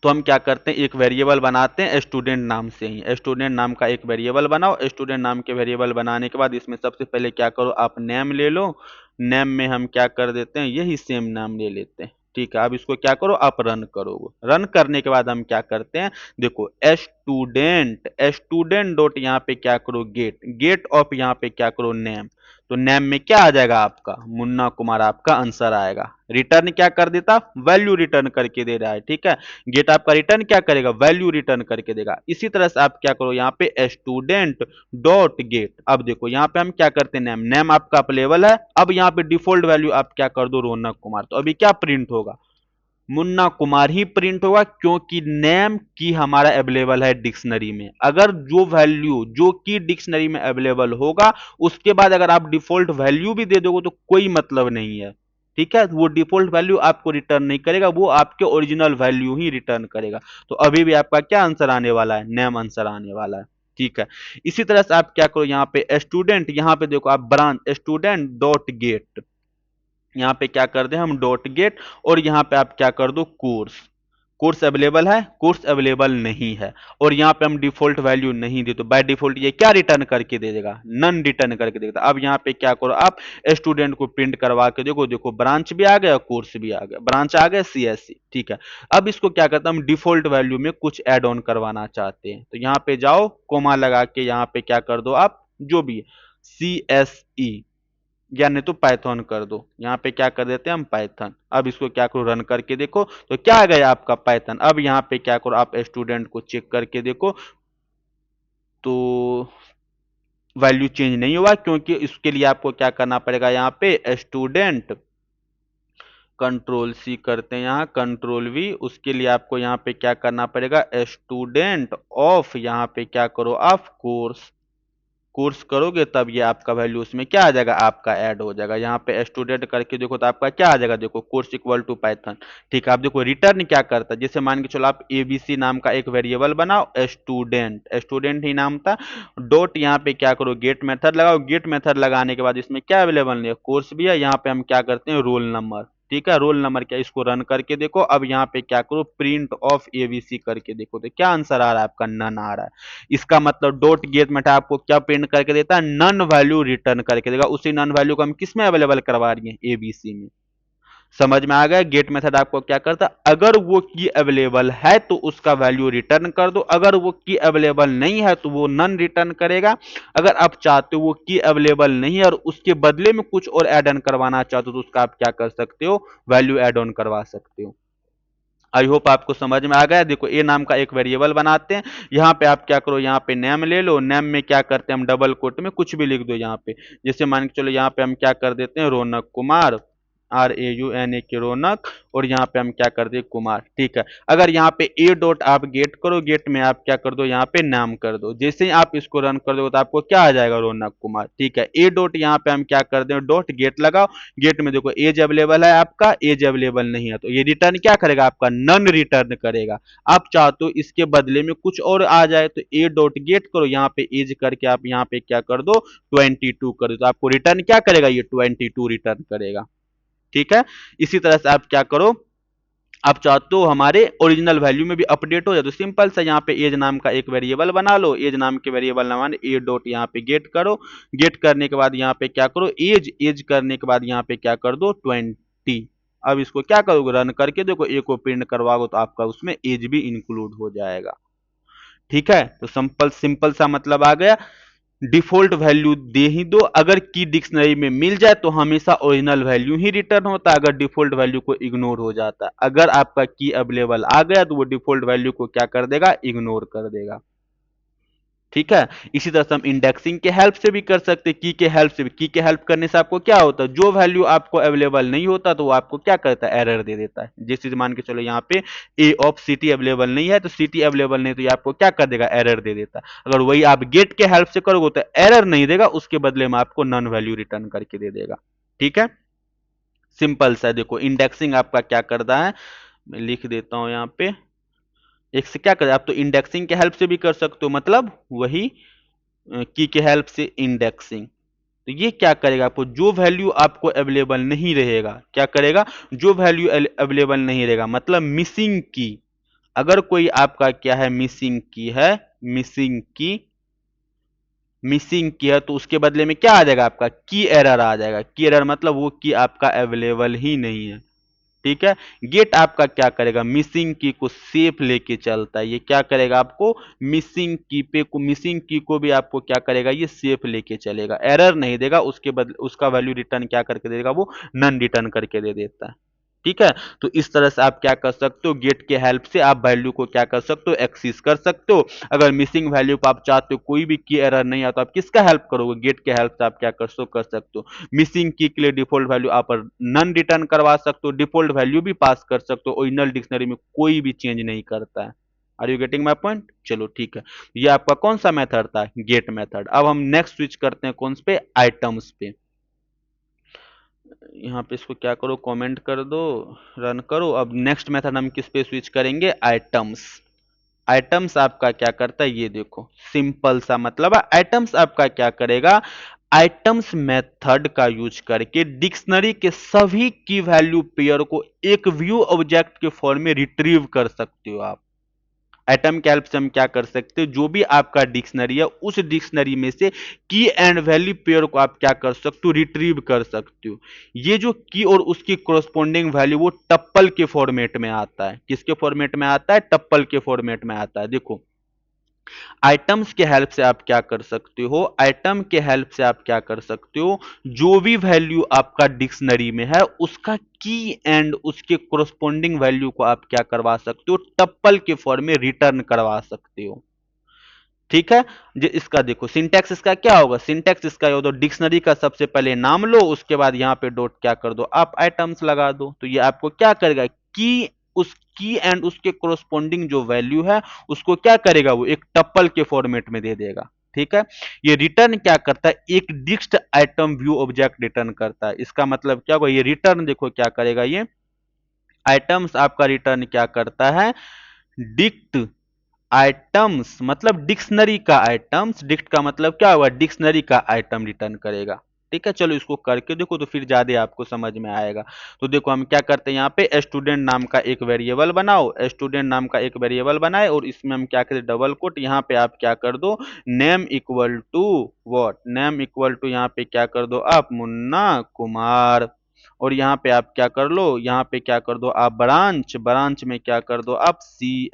तो हम क्या करते हैं, एक वेरिएबल बनाते हैं स्टूडेंट नाम से ही। स्टूडेंट नाम का एक वेरिएबल बनाओ। स्टूडेंट नाम के वेरिएबल बनाने के बाद इसमें सबसे पहले क्या करो, आप नेम ले लो। नेम में हम क्या कर देते हैं, यही सेम नाम ले लेते हैं, ठीक है। अब इसको क्या करो, आप रन करो। रन करने के बाद हम क्या करते हैं, देखो स्टूडेंट स्टूडेंट डॉट यहाँ पे क्या करो, गेट गेट ऑफ यहाँ पे क्या करो, नेम। तो नेम में क्या आ जाएगा, आपका मुन्ना कुमार आपका आंसर आएगा। रिटर्न क्या कर देता, वैल्यू रिटर्न करके दे रहा है, ठीक है। गेट आपका रिटर्न क्या करेगा, वैल्यू रिटर्न करके देगा। इसी तरह से आप क्या करो, यहाँ पे स्टूडेंट डॉट गेट। अब देखो यहाँ पे हम क्या करते हैं, नेम नेम आपका अवेलेबल है। अब यहाँ पे डिफॉल्ट वैल्यू आप क्या कर दो, रौनक कुमार। तो अभी क्या प्रिंट होगा, मुन्ना कुमार ही प्रिंट होगा, क्योंकि नेम की हमारा अवेलेबल है डिक्शनरी में। अगर जो वैल्यू जो की डिक्शनरी में अवेलेबल होगा उसके बाद अगर आप डिफॉल्ट वैल्यू भी दे दोगे तो कोई मतलब नहीं है, ठीक है। वो डिफॉल्ट वैल्यू आपको रिटर्न नहीं करेगा, वो आपके ओरिजिनल वैल्यू ही रिटर्न करेगा। तो अभी भी आपका क्या आंसर आने वाला है, नेम आंसर आने वाला है, ठीक है। इसी तरह से आप क्या करो, यहाँ पे स्टूडेंट, यहाँ पे देखो आप ब्रांच स्टूडेंट डॉट गेट, यहाँ पे क्या कर दे हम, डॉट गेट। और यहाँ पे आप क्या कर दो, कोर्स। कोर्स अवेलेबल है, कोर्स अवेलेबल नहीं है, और यहाँ पे हम डिफॉल्ट वैल्यू नहीं दे तो बाय डिफॉल्ट ये क्या रिटर्न करके दे देगा, नन रिटर्न करके देगा। अब यहाँ पे क्या करो, आप स्टूडेंट को प्रिंट करवा के देखो, देखो ब्रांच भी आ गया, कोर्स भी आ गया, ब्रांच आ गया सीएससी, ठीक है। अब इसको क्या करते हैं, हम डिफॉल्ट वैल्यू में कुछ एड ऑन करवाना चाहते हैं तो यहाँ पे जाओ, कोमा लगा के यहाँ पे क्या कर दो आप, जो भी सी एस ई या नहीं तो पाइथन कर दो। यहाँ पे क्या कर देते हैं हम, पाइथन। अब इसको क्या करो, रन करके देखो तो क्या आ गया आपका पाइथन। अब यहाँ पे क्या करो, आप स्टूडेंट को चेक करके देखो तो वैल्यू चेंज नहीं हुआ, क्योंकि इसके लिए आपको क्या करना पड़ेगा, यहाँ पे स्टूडेंट कंट्रोल सी करते हैं, यहाँ कंट्रोल वी। उसके लिए आपको यहाँ पे क्या करना पड़ेगा, स्टूडेंट ऑफ यहाँ पे क्या करो, आप कोर्स। कोर्स करोगे तब ये आपका वैल्यू उसमें क्या आ जाएगा, आपका ऐड हो जाएगा। यहाँ पे स्टूडेंट करके देखो तो आपका क्या आ जाएगा, देखो कोर्स इक्वल टू पाइथन, ठीक है। आप देखो रिटर्न क्या करता है, जैसे मान के चलो आप एबीसी नाम का एक वेरिएबल बनाओ, स्टूडेंट स्टूडेंट ही नाम था, डॉट यहाँ पे क्या करो, गेट मेथड लगाओ। गेट मेथड लगाने के बाद इसमें क्या अवेलेबल नहीं है, कोर्स भी है। यहाँ पे हम क्या करते हैं, रोल नंबर, ठीक है। रोल नंबर क्या, इसको रन करके देखो। अब यहाँ पे क्या करो, प्रिंट ऑफ एबीसी करके देखो तो क्या आंसर आ रहा है, आपका नन आ रहा है। इसका मतलब डॉट गेट मेथड आपको क्या प्रिंट करके देता है, नन वैल्यू रिटर्न करके देगा। उसी नन वैल्यू को हम किस में अवेलेबल करवा रही है, एबीसी में। समझ में आ गया, गेट मेथड आपको क्या करता है, अगर वो की अवेलेबल है तो उसका वैल्यू रिटर्न कर दो, अगर वो की अवेलेबल नहीं है तो वो नन रिटर्न करेगा। अगर आप चाहते हो वो की अवेलेबल नहीं है और उसके बदले में कुछ और एड ऑन करवाना चाहते हो तो उसका आप क्या कर सकते हो, वैल्यू एड ऑन करवा सकते हो। आई होप आपको समझ में आ गया। देखो ए नाम का एक वेरिएबल बनाते हैं। यहाँ पे आप क्या करो, यहाँ पे नेम ले लो। नेम में क्या करते हैं हम, डबल कोट में कुछ भी लिख दो यहाँ पे। जैसे मान के चलो यहाँ पे हम क्या कर देते हैं, रौनक कुमार, RAUNA के रौनक, और यहाँ पे हम क्या कर दे, कुमार, ठीक है। अगर यहाँ पे ए डॉट आप गेट करो, गेट में आप क्या कर दो, यहाँ पे नाम कर दो। जैसे ही आप इसको रन कर दो तो आपको क्या आ जाएगा, रौनक कुमार, ठीक है। ए डॉट यहाँ पे हम क्या कर दे, डॉट गेट लगाओ। गेट में देखो एज अवेलेबल है, आपका एज अवेलेबल नहीं है तो ये रिटर्न क्या करेगा, आपका नन रिटर्न करेगा। आप चाहते हो इसके बदले में कुछ और आ जाए तो ए डॉट गेट करो, यहाँ पे एज करके आप यहाँ पे क्या कर दो, 22 कर दो तो आपको रिटर्न क्या करेगा, ये 22 रिटर्न करेगा, ठीक है। इसी तरह से आप क्या करो, आप चाहते हो हमारे ओरिजिनल वैल्यू में भी अपडेट हो जाए तो सिंपल सा यहाँ पे एज नाम का एक वेरिएबल बना लो। एज नाम के वेरिएबल नाम ए डॉट यहाँ पे गेट करो। गेट करने के बाद यहाँ पे क्या करो, एज एज करने के बाद यहाँ पे क्या कर दो, 20। अब इसको क्या करोगे, रन करके देखो, ए को प्रिंट करवाओगे तो आपका उसमें एज भी इंक्लूड हो जाएगा। ठीक है, तो सिंपल सिंपल सा मतलब आ गया। डिफॉल्ट वैल्यू दे ही दो, अगर की डिक्शनरी में मिल जाए तो हमेशा ओरिजिनल वैल्यू ही रिटर्न होता है, अगर डिफॉल्ट वैल्यू को इग्नोर हो जाता है। अगर आपका की अवेलेबल आ गया तो वो डिफॉल्ट वैल्यू को क्या कर देगा, इग्नोर कर देगा। ठीक है, इसी तरह से हम इंडेक्सिंग के हेल्प से भी कर सकते हैं, की के हेल्प से भी। की के हेल्प करने से आपको क्या होता है, जो वैल्यू आपको अवेलेबल नहीं होता तो वो आपको क्या करता है, एरर दे देता है। जैसे मान के चलो यहाँ पे ए ऑफ सिटी अवेलेबल नहीं है, तो सिटी अवेलेबल नहीं, तो ये आपको क्या कर देगा, एरर दे देता है। अगर वही आप गेट के हेल्प से करोगे तो एरर नहीं देगा, उसके बदले में आपको नन वैल्यू रिटर्न करके दे देगा। ठीक है, सिंपल सा। देखो इंडेक्सिंग आपका क्या करता है, मैं लिख देता हूं यहाँ पे। एक से क्या करें, आप तो इंडेक्सिंग के हेल्प से भी कर सकते हो, मतलब वही की के हेल्प से इंडेक्सिंग। तो ये क्या करेगा, आपको जो वैल्यू आपको अवेलेबल नहीं रहेगा, क्या करेगा, जो वैल्यू अवेलेबल नहीं रहेगा, मतलब मिसिंग की। अगर कोई आपका क्या है, मिसिंग की है, मिसिंग की, मिसिंग की है, तो उसके बदले में क्या आ जाएगा, आपका की एरर आ जाएगा। की एरर मतलब वो की आपका अवेलेबल ही नहीं है। ठीक है, गेट आपका क्या करेगा, मिसिंग की को सेफ लेके चलता है। ये क्या करेगा, आपको मिसिंग की पे को, मिसिंग की को भी आपको क्या करेगा, ये सेफ लेके चलेगा, एरर नहीं देगा, उसके बदले उसका वैल्यू रिटर्न क्या करके देगा, वो नन रिटर्न करके दे देता है। ठीक है, तो इस तरह से आप क्या कर सकते हो, गेट के हेल्प से आप वैल्यू को क्या कर सकते हो, एक्सेस कर सकते हो। अगर मिसिंग वैल्यू को आप चाहते हो कोई भी की एरर नहीं आता, आप किसका हेल्प करोगे, गेट के हेल्प से आप क्या कर सकते हो। मिसिंग की के लिए डिफॉल्ट वैल्यू आप नन रिटर्न करवा सकते हो, डिफॉल्ट वैल्यू भी पास कर सकते हो, ओरिजिनल डिक्शनरी में कोई भी चेंज नहीं करता है। Are you getting my point, चलो ठीक है। ये आपका कौन सा मेथड था, गेट मेथड। अब हम नेक्स्ट स्विच करते हैं कौन से पे, आइटम्स पे। यहाँ पे इसको क्या करो, कमेंट कर दो, रन करो। अब नेक्स्ट मेथड हम किस पे स्विच करेंगे, आइटम्स। आइटम्स आपका क्या करता है, ये देखो सिंपल सा मतलब है। आइटम्स आपका क्या करेगा, आइटम्स मेथड का यूज करके डिक्शनरी के सभी की वैल्यू पेयर को एक व्यू ऑब्जेक्ट के फॉर्म में रिट्रीव कर सकते हो आप। एटम के हेल्प से हम क्या कर सकते हो, जो भी आपका डिक्शनरी है उस डिक्शनरी में से की एंड वैल्यू पेयर को आप क्या कर सकते हो, रिट्रीव कर सकते हो। ये जो की और उसकी कोरस्पॉन्डिंग वैल्यू वो टप्पल के फॉर्मेट में आता है। किसके फॉर्मेट में आता है, टप्पल के फॉर्मेट में आता है। देखो आइटम्स के हेल्प से आप क्या कर सकते हो, आइटम के हेल्प से आप क्या कर सकते हो, जो भी वैल्यू आपका डिक्शनरी में है उसका की एंड उसके कोरस्पॉन्डिंग वैल्यू को आप क्या करवा सकते हो, टप्पल के फॉर्म में रिटर्न करवा सकते हो। ठीक है, जो इसका देखो सिंटैक्स इसका क्या होगा, सिंटैक्स इसका होगा डिक्शनरी का सबसे पहले नाम लो, उसके बाद यहां पे डॉट क्या कर दो, आप आइटम्स लगा दो। तो ये आपको क्या करेगा, की उस की एंड उसके कोरस्पॉन्डिंग जो वैल्यू है उसको क्या करेगा, वो एक टप्पल के फॉर्मेट में दे देगा। ठीक है, ये रिटर्न क्या करता है, एक डिक्स्ट आइटम व्यू ऑब्जेक्ट रिटर्न करता है। इसका मतलब क्या होगा, ये रिटर्न देखो क्या करेगा, ये आइटम्स आपका रिटर्न क्या करता है, डिक्ट आइटम्स मतलब डिक्शनरी का आइटम्स, डिक्ट का मतलब क्या होगा, डिक्शनरी का आइटम रिटर्न करेगा। ठीक है, चलो इसको करके देखो तो फिर ज्यादा आपको समझ में आएगा। तो देखो हम क्या करते हैं, यहाँ पे स्टूडेंट नाम का एक वेरिएबल बनाओ, स्टूडेंट नाम का एक वेरिएबल बनाए, और इसमें हम क्या करें, डबल कोट, यहाँ पे आप क्या कर दो, name equal to what, name equal to यहाँ पे क्या कर दो आप, मुन्ना कुमार। और यहाँ पे आप क्या कर लो, यहाँ पे क्या कर दो आप, ब्रांच, ब्रांच में क्या कर दो आप, सी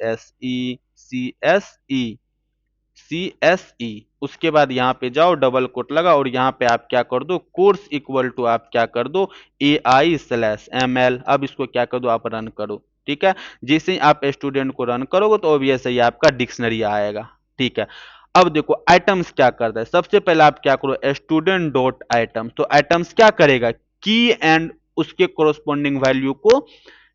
एस ई। उसके बाद यहाँ पे जाओ, डबल कोट लगा, और यहाँ पे आप क्या कर दो, कोर्स इक्वल टू आप क्या कर दो, AI/ML। अब इसको क्या कर दो, आप रन करो। ठीक है, जैसे ही आप स्टूडेंट को रन करोगे तो ऑब्वियस ही आपका डिक्शनरी आएगा। ठीक है, अब देखो आइटम्स क्या करता है, सबसे पहले आप क्या करो, स्टूडेंट डॉट आइटम्स। तो आइटम्स क्या करेगा, की एंड उसके कोरस्पॉन्डिंग वैल्यू को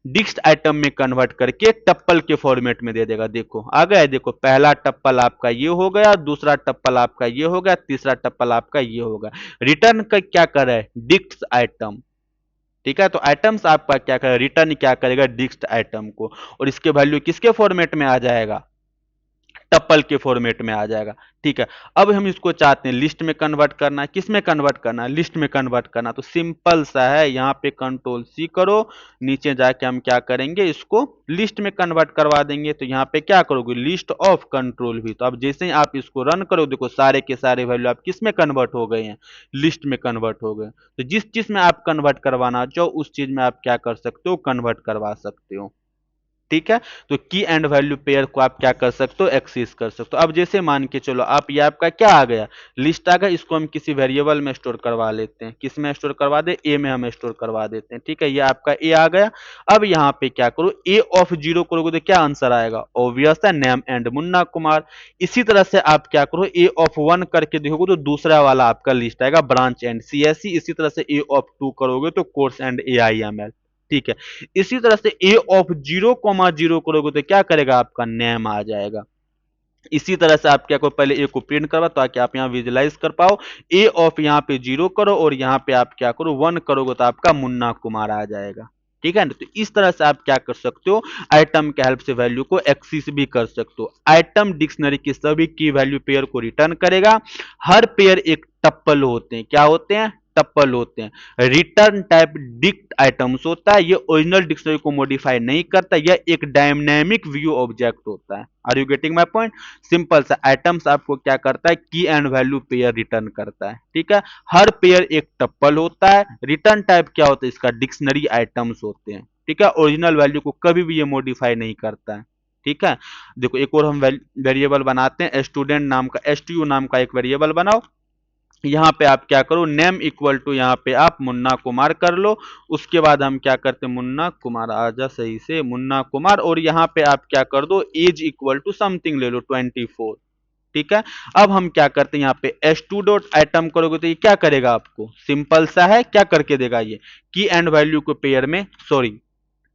डिक्स्ट आइटम में कन्वर्ट करके टप्पल के फॉर्मेट में दे देगा। देखो आ गया, देखो पहला टप्पल आपका ये हो गया, दूसरा टप्पल आपका ये हो गया, तीसरा टप्पल आपका ये हो गया। रिटर्न का क्या कर रहा है, डिक्स्ट आइटम। ठीक है, तो आइटम्स आपका क्या करेगा, रिटर्न क्या करेगा, डिक्स्ट आइटम को, और इसके वैल्यू किसके फॉर्मेट में आ जाएगा, टपल के फॉर्मेट में आ जाएगा। ठीक है, अब हम इसको चाहते हैं लिस्ट में कन्वर्ट करना है। किस में कन्वर्ट करना है? लिस्ट में कन्वर्ट करना। तो सिंपल सा है, यहाँ पे कंट्रोल सी करो, नीचे जाके हम क्या करेंगे, इसको लिस्ट में कन्वर्ट करवा देंगे। तो यहाँ पे क्या करोगे, लिस्ट ऑफ कंट्रोल भी। तो अब जैसे ही आप इसको रन करो, देखो सारे के सारे वैल्यू आप किस में कन्वर्ट हो गए हैं, लिस्ट में कन्वर्ट हो गए। तो जिस चीज में आप कन्वर्ट करवाना चाहो उस चीज में आप क्या कर सकते हो, कन्वर्ट करवा सकते हो। ठीक है, तो की एंड वैल्यू पेयर को आप क्या कर सकते हो, एक्सेस कर सकते हो। अब जैसे मान के चलो आप, ये आपका क्या आ गया, लिस्ट आ गया, इसको हम किसी वेरिएबल में स्टोर करवा लेते हैं। किस में स्टोर करवा दे, ए में हम स्टोर करवा देते हैं। ठीक है, ये आपका ए आ गया। अब यहाँ पे क्या करो, ए ऑफ जीरो करोगे तो क्या आंसर आएगा, ऑब्वियस है, नेम एंड मुन्ना कुमार। इसी तरह से आप क्या करो, ए ऑफ वन करके देखोगे तो दूसरा वाला आपका लिस्ट आएगा, ब्रांच एंड सीएससी। इसी तरह से ए ऑफ टू करोगे तो कोर्स एंड एआईएमएल। ठीक है, इसी तरह से ए ऑफ जीरो कॉमा जीरो करोगे तो क्या करेगा, आपका नेम आ जाएगा। इसी तरह से आप क्या करो, पहले ए को प्रिंट करवा ताकि आप यहाँ विजुलाइज कर पाओ। ए ऑफ यहाँ पे जीरो करो और यहाँ पे आप क्या करो, वन करोगे तो आपका मुन्ना कुमार आ जाएगा। ठीक है ना, तो इस तरह से आप क्या कर सकते हो, आइटम के हेल्प से वैल्यू को एक्सेस भी कर सकते हो। आइटम डिक्शनरी की सभी की वैल्यू पेयर को रिटर्न करेगा। हर पेयर एक टप्पल होते हैं, क्या होते हैं, टप्पल होते हैं। रिटर्न टाइप डिक्ट आइटम्स होता है, ये ओरिजिनल डिक्शनरी को मॉडिफाई नहीं करता, यह एक डायनेमिक व्यू ऑब्जेक्ट होता है। Are you getting my point? Simple सा, आइटम्स आपको क्या करता है, की एंड वैल्यू पेयर रिटर्न करता है। ठीक है, हर पेयर एक टप्पल होता है। रिटर्न टाइप क्या होता है, इसका डिक्शनरी आइटम्स होते हैं। ठीक है, ओरिजिनल वैल्यू को कभी भी ये मॉडिफाई नहीं करता है। ठीक है, देखो एक और हम वेरिएबल बनाते हैं, स्टूडेंट नाम का, एसटीयू नाम का एक वेरिएबल बनाओ। यहाँ पे आप क्या करो, नेम इक्वल टू यहाँ पे आप मुन्ना कुमार कर लो। उसके बाद हम क्या करते हैं, मुन्ना कुमार, आजा सही से, मुन्ना कुमार। और यहाँ पे आप क्या कर दो, एज इक्वल टू समथिंग ले लो, 24। ठीक है, अब हम क्या करते हैं, यहाँ पे एस टू डॉट आइटम करोगे तो ये क्या करेगा, आपको सिंपल सा है, क्या करके देगा, ये की एंड वैल्यू को पेयर में, सॉरी,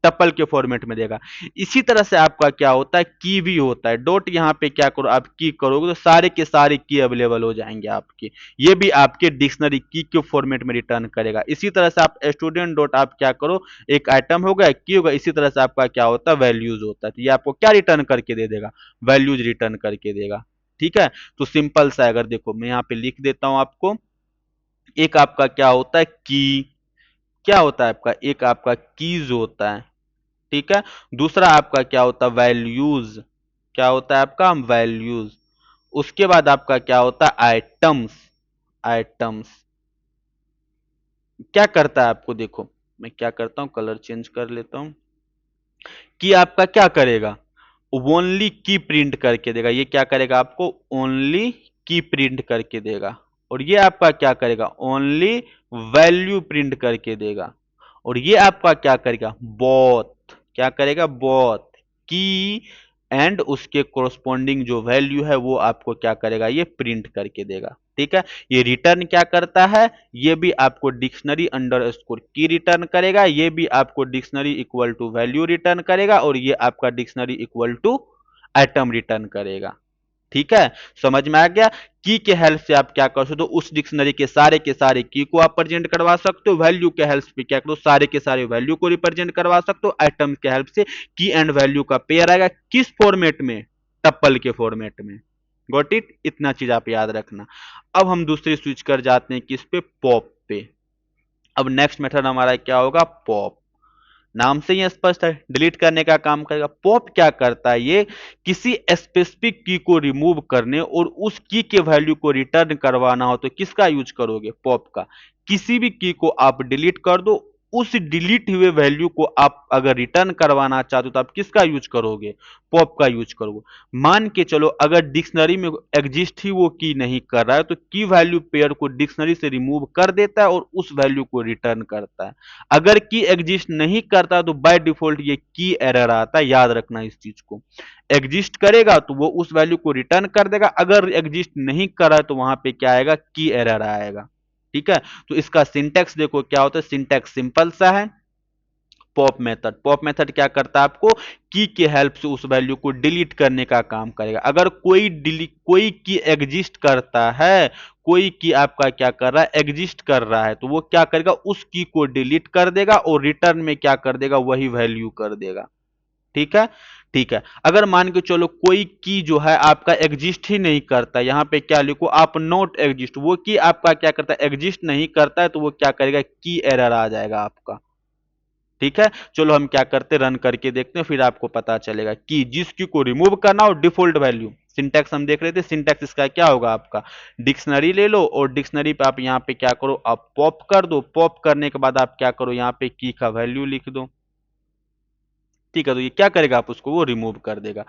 टपल के फॉर्मेट में देगा। इसी तरह से आपका क्या होता है, की भी होता है। डॉट यहाँ पे क्या करो, आप की करोगे तो सारे के सारे की अवेलेबल हो जाएंगे आपके। ये भी आपके डिक्शनरी की के फॉर्मेट में रिटर्न करेगा। इसी तरह से आप स्टूडेंट डॉट आप क्या करो, एक आइटम होगा, की होगा। इसी तरह से आपका क्या होता है, वैल्यूज होता है। तो ये आपको क्या रिटर्न करके दे देगा, वैल्यूज रिटर्न करके देगा। ठीक है, तो सिंपल सा, अगर देखो मैं यहाँ पे लिख देता हूं आपको, एक आपका क्या होता है, की, क्या होता है आपका, एक आपका कीज होता है। ठीक है, दूसरा आपका क्या होता है, वैल्यूज, क्या होता है आपका, वैल्यूज। उसके बाद आपका क्या होता है, आइटम्स। आइटम्स क्या करता है आपको, देखो मैं क्या करता हूं, कलर चेंज कर लेता हूं। कि आपका क्या करेगा, ओनली की प्रिंट करके देगा। ये क्या करेगा, आपको ओनली की प्रिंट करके देगा। और ये आपका क्या करेगा, ओनली वैल्यू प्रिंट करके देगा। और ये आपका क्या करेगा, बोथ, क्या करेगा, बोथ की एंड उसके कोरस्पॉन्डिंग जो वैल्यू है वो आपको क्या करेगा, ये प्रिंट करके देगा। ठीक है, ये रिटर्न क्या करता है, ये भी आपको डिक्शनरी अंडर स्कोर की रिटर्न करेगा। ये भी आपको dictionary equal to value return करेगा। और ये आपका dictionary equal to item return करेगा। ठीक है, समझ में आ गया। की के हेल्प से आप क्या कर सकते हो, उस डिक्शनरी के सारे की को आप प्रेजेंट करवा सकते हो। वैल्यू के हेल्प से क्या करो, सारे के सारे वैल्यू को रिप्रेजेंट करवा सकते हो। आइटम के हेल्प से की एंड वैल्यू का पेयर आएगा, किस फॉर्मेट में, टप्पल के फॉर्मेट में। गॉट इट, इतना चीज आप याद रखना। अब हम दूसरी स्विच कर जाते हैं, किस पे, पॉप पे। अब नेक्स्ट मेथड हमारा क्या होगा, पॉप। नाम से ही स्पष्ट है, डिलीट करने का काम करेगा। पॉप क्या करता है, ये किसी स्पेसिफिक की को रिमूव करने और उस की के वैल्यू को रिटर्न करवाना हो तो किसका यूज करोगे, पॉप का। किसी भी की को आप डिलीट कर दो, उस डिलीट हुए वैल्यू को आप अगर रिटर्न करवाना चाहते हो तो आप किसका यूज करोगे, पॉप का यूज करोगे। मान के चलो अगर डिक्शनरी में एग्जिस्ट ही वो की नहीं कर रहा है तो की वैल्यू पेयर को डिक्शनरी से रिमूव कर देता है और उस वैल्यू को रिटर्न करता है। अगर की एग्जिस्ट नहीं करता तो बाय डिफॉल्ट ये की एरर आता है, याद रखना इस चीज को। एग्जिस्ट करेगा तो वो उस वैल्यू को रिटर्न कर देगा, अगर एग्जिस्ट नहीं कर रहा है तो वहां पे क्या आएगा, की एरर आएगा। ठीक है, तो इसका सिंटैक्स देखो क्या होता है, सिंटैक्स सिंपल सा है। पॉप मेथड, पॉप मेथड क्या करता है, आपको की के हेल्प से उस वैल्यू को डिलीट करने का काम करेगा। अगर कोई की एग्जिस्ट करता है, कोई की आपका क्या कर रहा है, एग्जिस्ट कर रहा है, तो वो क्या करेगा, उस की को डिलीट कर देगा और रिटर्न में क्या कर देगा, वही वैल्यू कर देगा। ठीक है, ठीक है। अगर मान के चलो कोई की जो है आपका एग्जिस्ट ही नहीं करता, यहाँ पे क्या लिखो आप, नॉट एग्जिस्ट, वो की आपका क्या करता है, एग्जिस्ट नहीं करता है, तो वो क्या करेगा, की एरर आ जाएगा आपका। ठीक है, चलो हम क्या करते हैं, रन करके देखते हैं, फिर आपको पता चलेगा कि जिस की को रिमूव करना हो डिफॉल्ट वैल्यू, सिंटैक्स हम देख रहे थे, सिंटैक्स इसका क्या होगा आपका, डिक्शनरी ले लो और डिक्शनरी पे आप यहाँ पे क्या करो, आप पॉप कर दो, पॉप करने के बाद आप क्या करो, यहाँ पे की का वैल्यू लिख दो। ठीक है, तो ये क्या करेगा, आप उसको वो रिमूव कर देगा।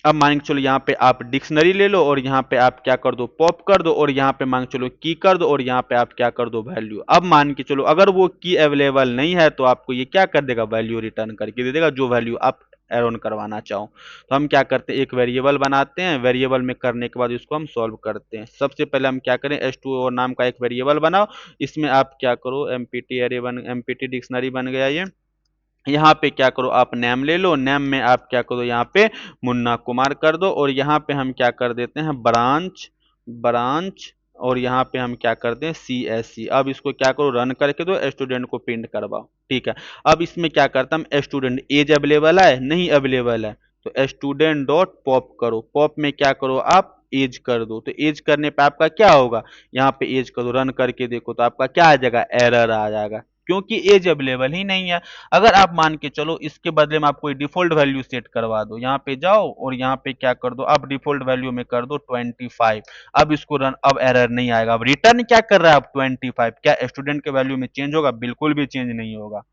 अब मान के चलो यहाँ पे आप डिक्शनरी ले लो और यहाँ पे आप क्या कर दो, पॉप कर दो और यहाँ पे मान के चलो की कर दो और यहाँ पे आप क्या कर दो, वैल्यू। अब मान के चलो अगर वो की अवेलेबल नहीं है तो आपको ये क्या कर देगा, वैल्यू रिटर्न करके दे देगा, जो वैल्यू आप एरोन करवाना चाहो। तो हम क्या करते हैं, एक वेरिएबल बनाते हैं, वेरिएबल में करने के बाद इसको हम सॉल्व करते हैं। सबसे पहले हम क्या करें, s2 और नाम का एक वेरिएबल बनाओ, इसमें आप क्या करो, एमपीटी अरे बन, एमपीटी डिक्शनरी बन गया ये। यहाँ पे क्या करो, आप नेम ले लो, नेम में आप क्या करो, यहाँ पे मुन्ना कुमार कर दो और यहाँ पे हम क्या कर देते हैं, ब्रांच, ब्रांच, और यहाँ पे हम क्या करते हैं, सी एस सी। अब इसको क्या करो, रन करके दो, स्टूडेंट को प्रिंट करवाओ। ठीक है, अब इसमें क्या करता हम, स्टूडेंट एज अवेलेबल है, नहीं अवेलेबल है, तो स्टूडेंट डॉट पॉप करो, पॉप में क्या करो आप, एज कर दो। तो एज करने पे आपका क्या होगा, यहाँ पे एज कर दो, रन करके देखो तो आपका क्या आ जाएगा, एरर आ जाएगा, क्योंकि एज अवेलेबल ही नहीं है। अगर आप मान के चलो इसके बदले में आप कोई डिफॉल्ट वैल्यू सेट करवा दो, यहाँ पे जाओ और यहाँ पे क्या कर दो, आप डिफॉल्ट वैल्यू में कर दो 25। अब इसको रन, अब एरर नहीं आएगा। अब रिटर्न क्या कर रहा है, अब 25, क्या स्टूडेंट के वैल्यू में चेंज होगा, बिल्कुल भी चेंज नहीं होगा।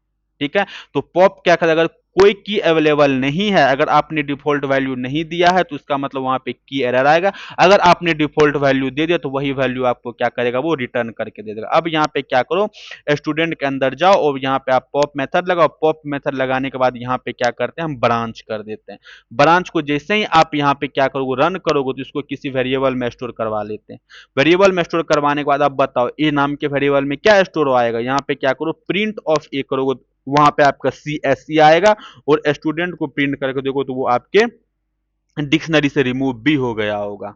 ठीक है, तो पॉप क्या करेगा, अगर कोई की अवेलेबल नहीं है, अगर आपने डिफॉल्ट वैल्यू नहीं दिया है तो इसका मतलब वहां पे की एरर आएगा। अगर आपने डिफॉल्ट वैल्यू दे दिया तो वही वैल्यू आपको क्या करेगा, वो रिटर्न करके दे देगा। अब यहाँ पे क्या करो, स्टूडेंट के अंदर जाओ और यहाँ पे आप पॉप मेथड लगाओ, पॉप मेथड लगाने के बाद यहाँ पे क्या करते हैं, हम ब्रांच कर देते हैं। ब्रांच को जैसे ही आप यहाँ पे क्या करोगे, रन करोगे, तो इसको किसी वेरिएबल में स्टोर करवा लेते हैं। वेरिएबल में स्टोर करवाने के बाद आप बताओ ए नाम के वेरिएबल में क्या स्टोर आएगा, यहाँ पे क्या करो, प्रिंट ऑफ ए करोगे, वहां पे आपका सी एस सी आएगा और स्टूडेंट को प्रिंट करके देखो तो वो आपके डिक्शनरी से रिमूव भी हो गया होगा।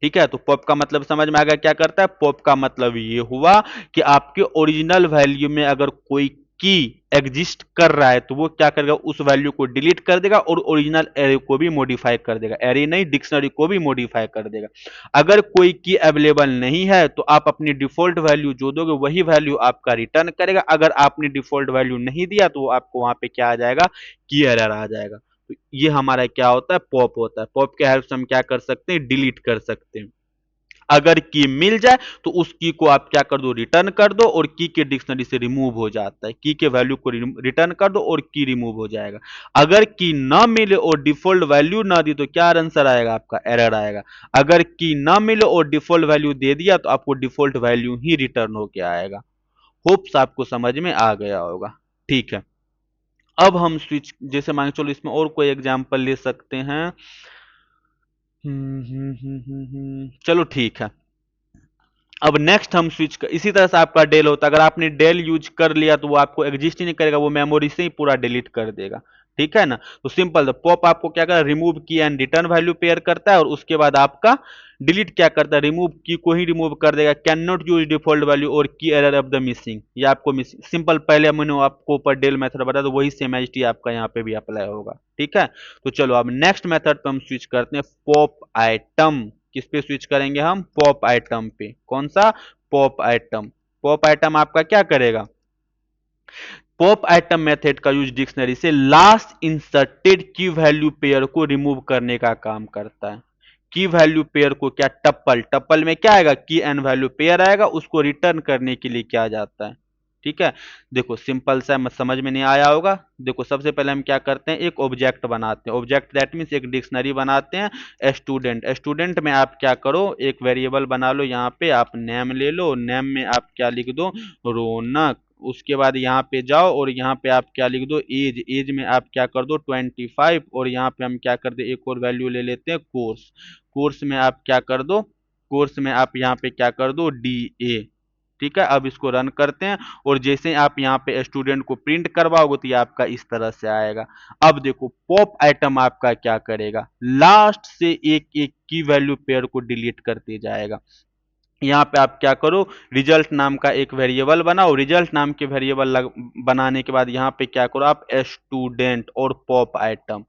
ठीक है, तो पॉप का मतलब समझ में आ गया क्या करता है, पॉप का मतलब ये हुआ कि आपके ओरिजिनल वैल्यू में अगर कोई की एग्जिस्ट कर रहा है तो वो क्या करेगा, उस वैल्यू को डिलीट कर देगा और ओरिजिनल एरे को भी मॉडिफाई कर देगा, एरे नहीं डिक्शनरी को भी मॉडिफाई कर देगा। अगर कोई की अवेलेबल नहीं है तो आप अपनी डिफॉल्ट वैल्यू जो दोगे वही वैल्यू आपका रिटर्न करेगा। अगर आपने डिफॉल्ट वैल्यू नहीं दिया तो वो आपको वहां पे क्या आ जाएगा, की एरर आ जाएगा। तो ये हमारा क्या होता है, पॉप होता है। पॉप के हेल्प से हम क्या कर सकते हैं, डिलीट कर सकते हैं। अगर की मिल जाए तो उस की को आप क्या कर दो, रिटर्न कर दो और की के डिक्शनरी से रिमूव हो जाता है, की के वैल्यू को रिटर्न कर दो और की रिमूव हो जाएगा। अगर की ना मिले और डिफॉल्ट वैल्यू ना दी तो क्या आंसर आएगा, आपका एरर आएगा। अगर की ना मिले और डिफॉल्ट वैल्यू दे दिया तो आपको डिफॉल्ट वैल्यू ही रिटर्न होके आएगा। होप्स आपको समझ में आ गया होगा। ठीक है, अब हम स्विच, जैसे मान के चलो इसमें और कोई एग्जांपल ले सकते हैं। चलो ठीक है, अब नेक्स्ट हम स्विच कर, इसी तरह से आपका डेल होता है। अगर आपने डेल यूज कर लिया तो वो आपको एग्जिस्ट ही नहीं करेगा, वो मेमोरी से ही पूरा डिलीट कर देगा। ठीक है ना, तो सिंपल पॉप आपको क्या कर, रिमूव की एंड रिटर्न वैल्यू पेयर करता है और उसके बाद आपका डिलीट क्या करता है, रिमूव की को ही रिमूव कर देगा, can not use default value और की एरर ऑफ द मिसिंग, ये आपको मिसिंग सिंपल, पहले मैंने आपको ऊपर डेल मेथड बताया तो वही सेम एच टी आपका यहाँ पे भी अप्लाई होगा। ठीक है, तो चलो अब नेक्स्ट मेथड पे हम स्विच करते हैं, पॉप आइटम। किस पे स्विच करेंगे हम, पॉप आइटम पे। कौन सा, पॉप आइटम। पॉप आइटम आपका क्या करेगा, पॉप आइटम मेथड का यूज डिक्शनरी से लास्ट इंसर्टेड की वैल्यू पेयर को रिमूव करने का काम करता है। की वैल्यू पेयर को क्या, टप्पल, टप्पल में क्या आएगा, की एंड वैल्यू पेयर आएगा, उसको रिटर्न करने के लिए क्या जाता है। ठीक है, देखो सिंपल सा, समझ में नहीं आया होगा। देखो सबसे पहले हम क्या करते हैं, एक ऑब्जेक्ट बनाते हैं, ऑब्जेक्ट दैट मीन्स एक डिक्शनरी बनाते हैं, स्टूडेंट। स्टूडेंट में आप क्या करो, एक वेरिएबल बना लो, यहाँ पे आप नेम ले लो, नेम में आप क्या लिख दो, रौनक। उसके बाद यहाँ पे जाओ और यहाँ पे आप क्या लिख दो, एज। एज में आप क्या कर दो 25 और यहाँ पे हम क्या कर दे, एक और वैल्यू ले लेते हैं, कोर्स। कोर्स में आप क्या कर दो, कोर्स में आप यहाँ पे क्या कर दो, डी ए। ठीक है, अब इसको रन करते हैं और जैसे आप यहाँ पे स्टूडेंट को प्रिंट करवाओगे तो ये आपका इस तरह से आएगा। अब देखो पॉप आइटम आपका क्या करेगा, लास्ट से एक एक की वैल्यू पेयर को डिलीट करते जाएगा। यहाँ पे आप क्या करो, रिजल्ट नाम का एक वेरिएबल बनाओ। रिजल्ट नाम के वेरिएबल बनाने के बाद यहाँ पे क्या करो आप, स्टूडेंट और पॉप आइटम।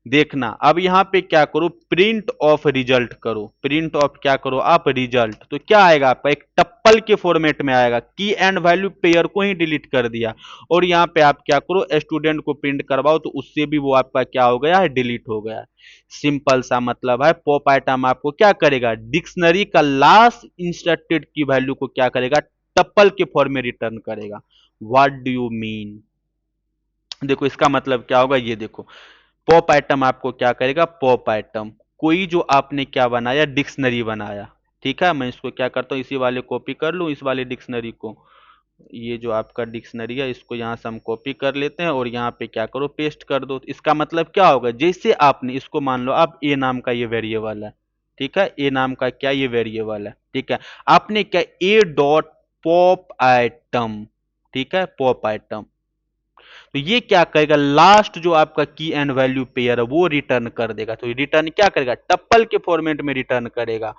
देखना अब यहाँ पे क्या करो, प्रिंट ऑफ रिजल्ट करो। प्रिंट ऑफ क्या करो आप, रिजल्ट। तो क्या आएगा आपका, एक टप्पल के फॉर्मेट में आएगा। की एंड वैल्यू पेयर को ही डिलीट कर दिया। और यहाँ पे आप क्या करो, स्टूडेंट को प्रिंट करवाओ, तो उससे भी वो आपका क्या हो गया है, डिलीट हो गया। सिंपल सा मतलब है, पॉप आइटम आपको क्या करेगा, डिक्शनरी का लास्ट इंस्ट्रक्टेड की वैल्यू को क्या करेगा, टप्पल के फॉर्म में रिटर्न करेगा। What do you mean? देखो इसका मतलब क्या होगा, ये देखो, पॉप आइटम आपको क्या करेगा, पॉप आइटम कोई जो आपने क्या बनाया, डिक्शनरी बनाया। ठीक है, मैं इसको क्या करता हूँ, इसी वाले कॉपी कर लूँ, इस वाले डिक्शनरी को। ये जो आपका डिक्शनरी है इसको यहाँ से हम कॉपी कर लेते हैं और यहाँ पे क्या करो, पेस्ट कर दो। तो इसका मतलब क्या होगा, जैसे आपने इसको मान लो आप ए नाम का ये वेरिएबल है। ठीक है, ए नाम का क्या ये वेरिएबल है। ठीक है, आपने क्या, ए डॉट पॉप आइटम। ठीक है, पॉप आइटम। तो ये क्या करेगा, लास्ट जो आपका की एंड वैल्यू पेयर है वो रिटर्न कर देगा। तो रिटर्न क्या करेगा, टप्पल के फॉर्मेट में रिटर्न करेगा।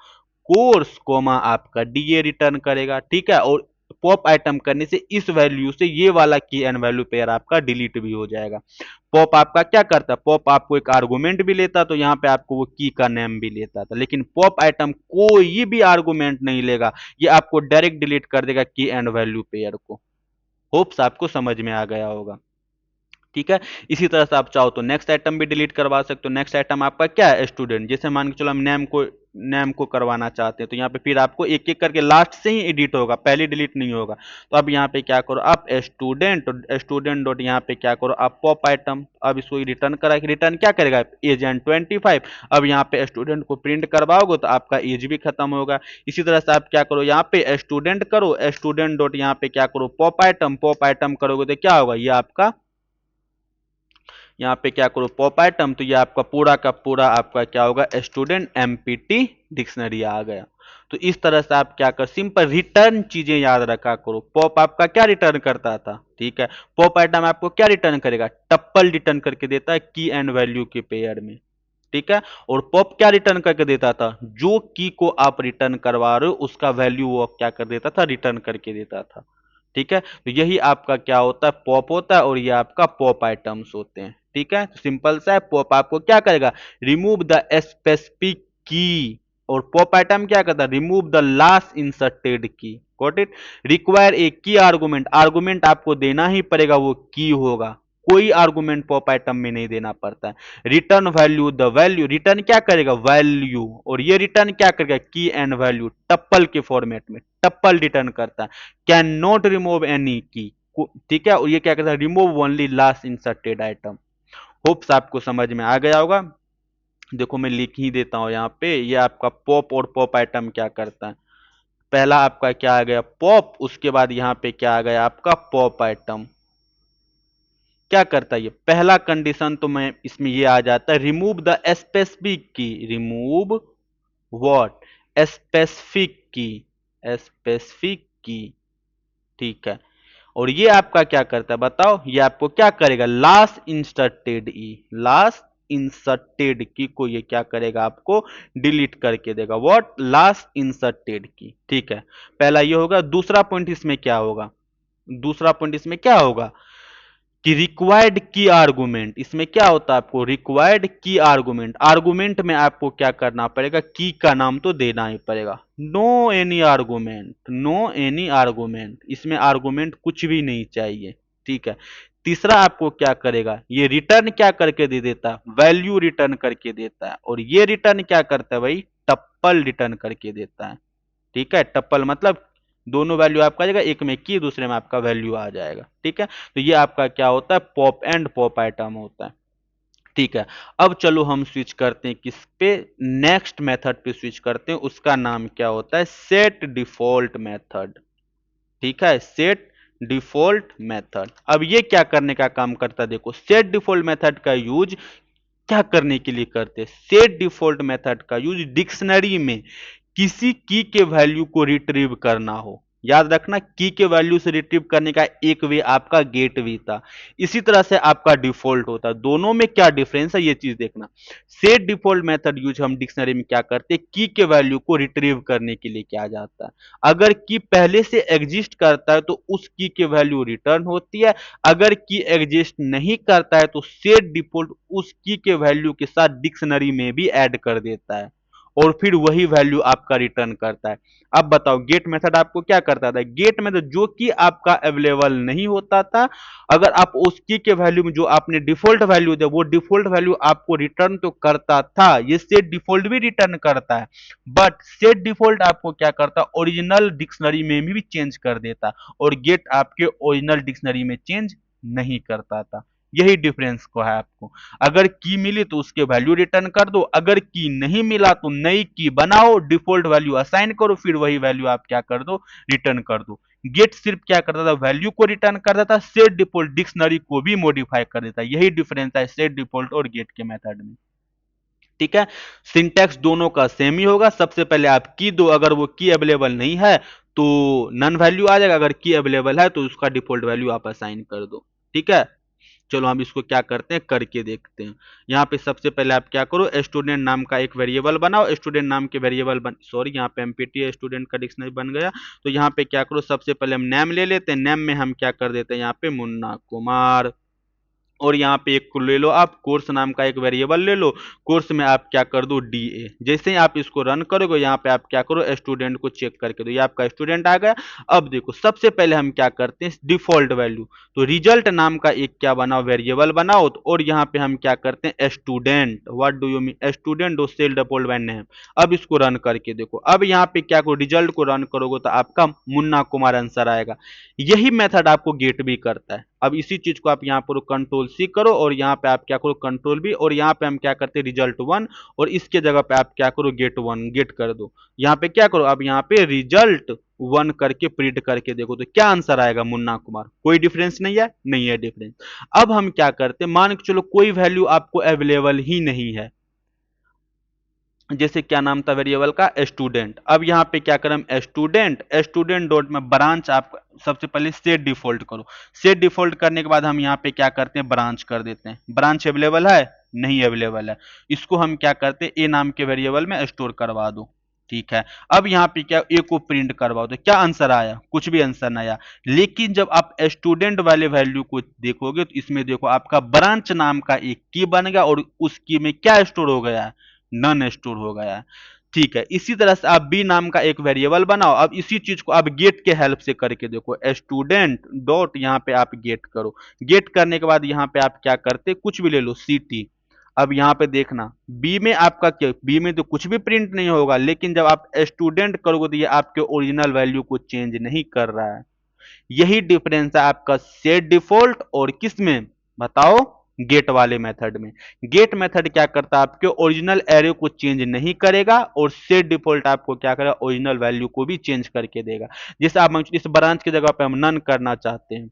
कोर्स कोमा आपका डीए रिटर्न करेगा। ठीक है, और पॉप आइटम करने से इस वैल्यू से ये वाला की एंड वैल्यू पेयर आपका डिलीट भी हो जाएगा। पॉप आपका क्या करता है, पॉप आपको एक आर्गुमेंट भी लेता, तो यहाँ पे आपको वो की का नेम भी लेता था। लेकिन पॉप आइटम कोई भी आर्गुमेंट नहीं लेगा, ये आपको डायरेक्ट डिलीट कर देगा की एंड वैल्यू पेयर को। होप्स आपको समझ में आ गया होगा। ठीक है, इसी तरह से आप चाहो तो नेक्स्ट आइटम भी डिलीट करवा सकते हो। नेक्स्ट आइटम आपका क्या है, स्टूडेंट। जैसे मान के चलो हम नेम को करवाना चाहते हैं, तो यहाँ पे फिर आपको एक एक करके लास्ट से ही एडिट होगा, पहले डिलीट नहीं होगा। तो अब यहाँ पे क्या करो आप, स्टूडेंट, स्टूडेंट डॉट यहाँ पे क्या करो आप, पॉप आइटम। अब इसको रिटर्न करा, रिटर्न क्या करेगा, एज एंड 25। अब यहाँ पे स्टूडेंट को प्रिंट करवाओगे तो आपका एज भी खत्म होगा। इसी तरह से आप क्या करो, यहाँ पे स्टूडेंट करो, स्टूडेंट डॉट यहाँ पे क्या करो, पॉप आइटम। पॉप आइटम करोगे तो क्या होगा, ये आपका यहाँ पे क्या करो, पॉप आइटम। तो ये आपका पूरा का पूरा आपका क्या होगा, स्टूडेंट एमपीटी डिक्शनरी आ गया। तो इस तरह से आप क्या कर, सिंपल रिटर्न चीजें याद रखा करो। पॉप आपका क्या रिटर्न करता था, ठीक है, पॉप आइटम आपको क्या रिटर्न करेगा, टप्पल रिटर्न करके देता है की एंड वैल्यू के पेयर में। ठीक है, और पॉप क्या रिटर्न करके देता था, जो की को आप रिटर्न करवा रहे हो उसका वैल्यू वो क्या कर देता था, रिटर्न करके देता था। ठीक है, तो यही आपका क्या होता है, पॉप होता है, और ये आपका पॉप आइटम्स होते हैं। ठीक है, तो सिंपल सा है, पॉप आपको क्या करेगा, रिमूव द स्पेसिफिक की। और पॉप आइटम क्या करता है, रिमूव द लास्ट इंसर्टेड की। Got it. रिक्वायर ए की आर्गुमेंट, आर्गुमेंट आपको देना ही पड़ेगा, वो की होगा। कोई आर्गुमेंट पॉप आइटम में नहीं देना पड़ता है। Return value, the value, return क्या करेगा, वैल्यू। और ये रिटर्न क्या करेगा, की एंड वैल्यू, टप्पल के फॉर्मेट में, टप्पल रिटर्न करता है। कैन नॉट रिमूव एनी की। ठीक है, और ये क्या करता है, remove only last inserted item. Hopes आपको समझ में आ गया होगा। देखो मैं लिख ही देता हूं यहाँ पे, ये आपका पॉप और पॉप आइटम क्या करता है। पहला आपका क्या आ गया, पॉप। उसके बाद यहाँ पे क्या आ गया आपका, पॉप आइटम। क्या करता है ये, पहला कंडीशन तो मैं इसमें ये आ जाता है, रिमूव द स्पेसिफिक की। रिमूव व्हाट, स्पेसिफिक की, स्पेसिफिक की। ठीक है, और ये आपका क्या करता है बताओ, ये आपको क्या करेगा, लास्ट इंसर्टेड ई, लास्ट इंसर्टेड की को ये क्या करेगा, आपको डिलीट करके देगा। व्हाट, लास्ट इंसर्टेड की। ठीक है, पहला ये होगा। दूसरा पॉइंट इसमें क्या होगा, दूसरा पॉइंट इसमें क्या होगा कि रिक्वायर्ड की आर्गुमेंट। इसमें क्या होता है, आपको रिक्वायर्ड की आर्गुमेंट, आर्गुमेंट में आपको क्या करना पड़ेगा, की का नाम तो देना ही पड़ेगा। No any argument, no any argument, इसमें आर्गुमेंट कुछ भी नहीं चाहिए। ठीक है, तीसरा आपको क्या करेगा, ये रिटर्न क्या करके दे देता है, वैल्यू रिटर्न करके देता है। और ये रिटर्न क्या करता है भाई, टप्पल रिटर्न करके देता है। ठीक है, टप्पल मतलब दोनों वैल्यू आपका आ जाएगा, एक में की दूसरे में आपका वैल्यू आ जाएगा। ठीक है, तो ये आपका क्या होता है, पॉप एंड पॉप आइटम होता है। ठीक है, अब चलो हम स्विच करते हैं किस पे, नेक्स्ट मेथड पे स्विच करते हैं। उसका नाम क्या होता है, सेट डिफॉल्ट मेथड। ठीक है, सेट डिफॉल्ट मेथड। अब ये क्या करने का काम करता है, देखो सेट डिफॉल्ट मेथड का यूज क्या करने के लिए करते हैं, सेट डिफॉल्ट मेथड का यूज डिक्शनरी में किसी की के वैल्यू को रिट्रीव करना हो। याद रखना, की के वैल्यू से रिट्रीव करने का एक वे आपका गेट वे था, इसी तरह से आपका डिफॉल्ट होता है। दोनों में क्या डिफरेंस है ये चीज देखना। सेट डिफॉल्ट मेथड यूज हम डिक्शनरी में क्या करते हैं, की के वैल्यू को रिट्रीव करने के लिए किया जाता है। अगर की पहले से एग्जिस्ट करता है तो उस की के वैल्यू रिटर्न होती है, अगर की एग्जिस्ट नहीं करता है तो सेट डिफॉल्ट उस की के वैल्यू के साथ डिक्शनरी में भी ऐड कर देता है और फिर वही वैल्यू आपका रिटर्न करता है। अब बताओ गेट मेथड आपको क्या करता था, गेट मेथड जो कि आपका अवेलेबल नहीं होता था, अगर आप उस की के वैल्यू में जो आपने डिफॉल्ट वैल्यू दिया वो डिफॉल्ट वैल्यू आपको रिटर्न तो करता था, ये सेट डिफॉल्ट भी रिटर्न करता है, बट सेट डिफॉल्ट आपको क्या करता, ओरिजिनल डिक्शनरी में भी चेंज कर देता और गेट आपके ओरिजिनल डिक्शनरी में चेंज नहीं करता था। यही डिफरेंस को है आपको। अगर की मिली तो उसके वैल्यू रिटर्न कर दो, अगर की नहीं मिला तो नई की बनाओ, डिफॉल्ट वैल्यू असाइन करो, फिर वही वैल्यू आप क्या कर दो, रिटर्न कर दो। गेट सिर्फ क्या करता था, वैल्यू को रिटर्न करता था, सेट डिफॉल्ट डिक्शनरी को भी मॉडिफाई कर देता है। यही डिफरेंस है सेट डिफॉल्ट और गेट के मेथड में। ठीक है, सिंटैक्स दोनों का सेम ही होगा। सबसे पहले आप की दो, अगर वो की अवेलेबल नहीं है तो नन वैल्यू आ जाएगा, अगर की अवेलेबल है तो उसका डिफॉल्ट वैल्यू आप असाइन कर दो। ठीक है, चलो हम इसको क्या करते हैं करके देखते हैं। यहाँ पे सबसे पहले आप क्या करो, स्टूडेंट नाम का एक वेरिएबल बनाओ, स्टूडेंट नाम के वेरिएबल सॉरी यहाँ पे एमपीटी स्टूडेंट का डिक्शनरी बन गया। तो यहाँ पे क्या करो, सबसे पहले हम नेम ले लेते हैं, नेम में हम क्या कर देते हैं यहाँ पे मुन्ना कुमार, और यहाँ पे एक ले लो आप कोर्स नाम का एक वेरिएबल ले लो, कोर्स में आप क्या कर दो डीए। जैसे ही आप इसको रन करोगे यहाँ पे आप क्या करो, स्टूडेंट को चेक करके दो, ये आपका स्टूडेंट आ गया। अब देखो सबसे पहले हम क्या करते हैं, डिफॉल्ट वैल्यू, तो रिजल्ट नाम का एक क्या बनाओ, वेरिएबल बनाओ, और यहाँ पे हम क्या करते हैं, student, what do you mean student do sell double van name. अब इसको रन करके देखो, अब यहाँ पे क्या करो, रिजल्ट को रन करोगे तो आपका मुन्ना कुमार आंसर आएगा। यही मेथड आपको गेट भी करता है। अब इसी चीज को आप यहाँ पर कंट्रोल सी करो और यहाँ पे आप क्या करो कंट्रोल बी, और यहाँ पे हम क्या करते हैं रिजल्ट वन, और इसके जगह पे आप क्या करो गेट वन, गेट कर दो। यहाँ पे क्या करो, अब यहाँ पे रिजल्ट वन करके प्रिंट करके देखो तो क्या आंसर आएगा, मुन्ना कुमार। कोई डिफरेंस नहीं है, नहीं है डिफरेंस। अब हम क्या करते हैं, मान के चलो कोई वैल्यू आपको अवेलेबल ही नहीं है, जैसे क्या नाम था वेरिएबल का, स्टूडेंट। अब यहाँ पे क्या करें, स्टूडेंट स्टूडेंट डॉट में ब्रांच आप सबसे पहले सेट डिफॉल्ट करो। सेट डिफॉल्ट करने के बाद हम यहाँ पे क्या करते हैं, ब्रांच कर देते हैं। ब्रांच अवेलेबल है, नहीं अवेलेबल है, इसको हम क्या करते हैं, ए नाम के वेरिएबल में स्टोर करवा दो। ठीक है, अब यहाँ पे क्या ए को प्रिंट करवाओ तो क्या आंसर आया, कुछ भी आंसर नहीं आया। लेकिन जब आप स्टूडेंट वाले वैल्यू को देखोगे तो इसमें देखो आपका ब्रांच नाम का एक की बन गया और उस की में क्या स्टोर हो गया है, नन स्टोर हो गया है। ठीक है, इसी तरह से आप बी नाम का एक वेरिएबल बनाओ। अब इसी चीज को आप गेट के हेल्प से करके देखो, स्टूडेंट डॉट यहाँ पे आप गेट करो। गेट करने के बाद यहाँ पे आप क्या करते, कुछ भी ले लो सीटी। अब यहाँ पे देखना बी में आपका क्या, बी में तो कुछ भी प्रिंट नहीं होगा, लेकिन जब आप स्टूडेंट करोगे तो ये आपके ओरिजिनल वैल्यू को चेंज नहीं कर रहा है। यही डिफरेंस है आपका सेट डिफॉल्ट और किस में, बताओ, गेट वाले मेथड में। गेट मेथड क्या करता है, आपके ओरिजिनल एरे को चेंज नहीं करेगा, और सेट डिफॉल्ट आपको क्या करेगा, ओरिजिनल वैल्यू को भी चेंज करके देगा। जैसे आप इस ब्रांच की जगह पे हम नन करना चाहते हैं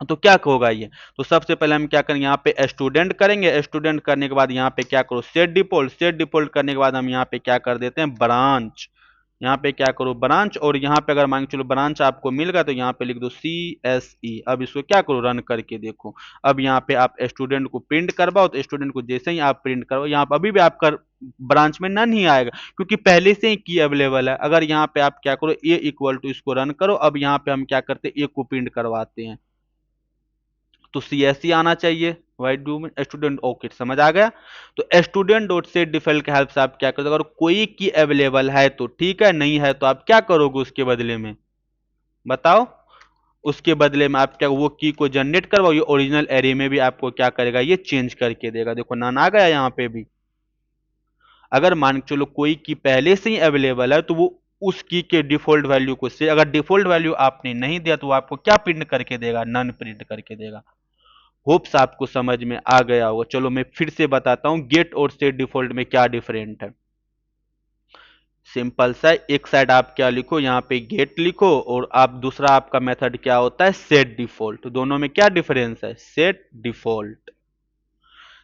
तो क्या होगा ये, तो सबसे पहले हम क्या करेंगे, यहाँ पे स्टूडेंट करेंगे, स्टूडेंट करने के बाद यहाँ पे क्या करो, सेट डिफॉल्ट, सेट डिफॉल्ट करने के बाद हम यहाँ पे क्या कर देते हैं, ब्रांच। यहाँ पे क्या करो, ब्रांच, और यहाँ पे अगर मान के चलो ब्रांच आपको मिल गया तो यहाँ पे लिख दो सी एस ई। अब इसको क्या करो, रन करके देखो। अब यहाँ पे आप स्टूडेंट को प्रिंट करवाओ तो स्टूडेंट को जैसे ही आप प्रिंट करो, यहाँ पे अभी भी आपका ब्रांच में नन ही आएगा क्योंकि पहले से ही की अवेलेबल है। अगर यहाँ पे आप क्या करो, ए इक्वल टू, इसको रन करो। अब यहाँ पे हम क्या करते हैं, ए को प्रिंट करवाते हैं तो सी एस सी आना चाहिए। Why do mean student, okay समझ आ गया। तो स्टूडेंट डॉट सेट डिफॉल्ट के हेल्प से आप क्या करोगे, अगर कोई की अवेलेबल है तो ठीक है, नहीं है तो आप क्या करोगे उसके बदले में, बताओ। उसके बदले में आप क्या वो की को जनरेट करवाओ, ये ओरिजिनल एरे में भी आपको क्या करेगा, ये चेंज करके देगा। देखो नान आ गया यहाँ पे भी। अगर मान के चलो कोई की पहले से ही अवेलेबल है तो वो उस की के डिफॉल्ट वैल्यू को से, अगर डिफॉल्ट वैल्यू आपने नहीं दिया तो वो आपको क्या प्रिंट करके देगा, नन प्रिंट करके देगा। होप्स आपको समझ में आ गया होगा। चलो मैं फिर से बताता हूं गेट और सेट डिफॉल्ट में क्या डिफरेंट है। सिंपल सा, एक साइड आप क्या लिखो, यहाँ पे गेट लिखो, और आप दूसरा आपका मेथड क्या होता है, सेट डिफॉल्ट। दोनों में क्या डिफरेंस है, सेट डिफॉल्ट।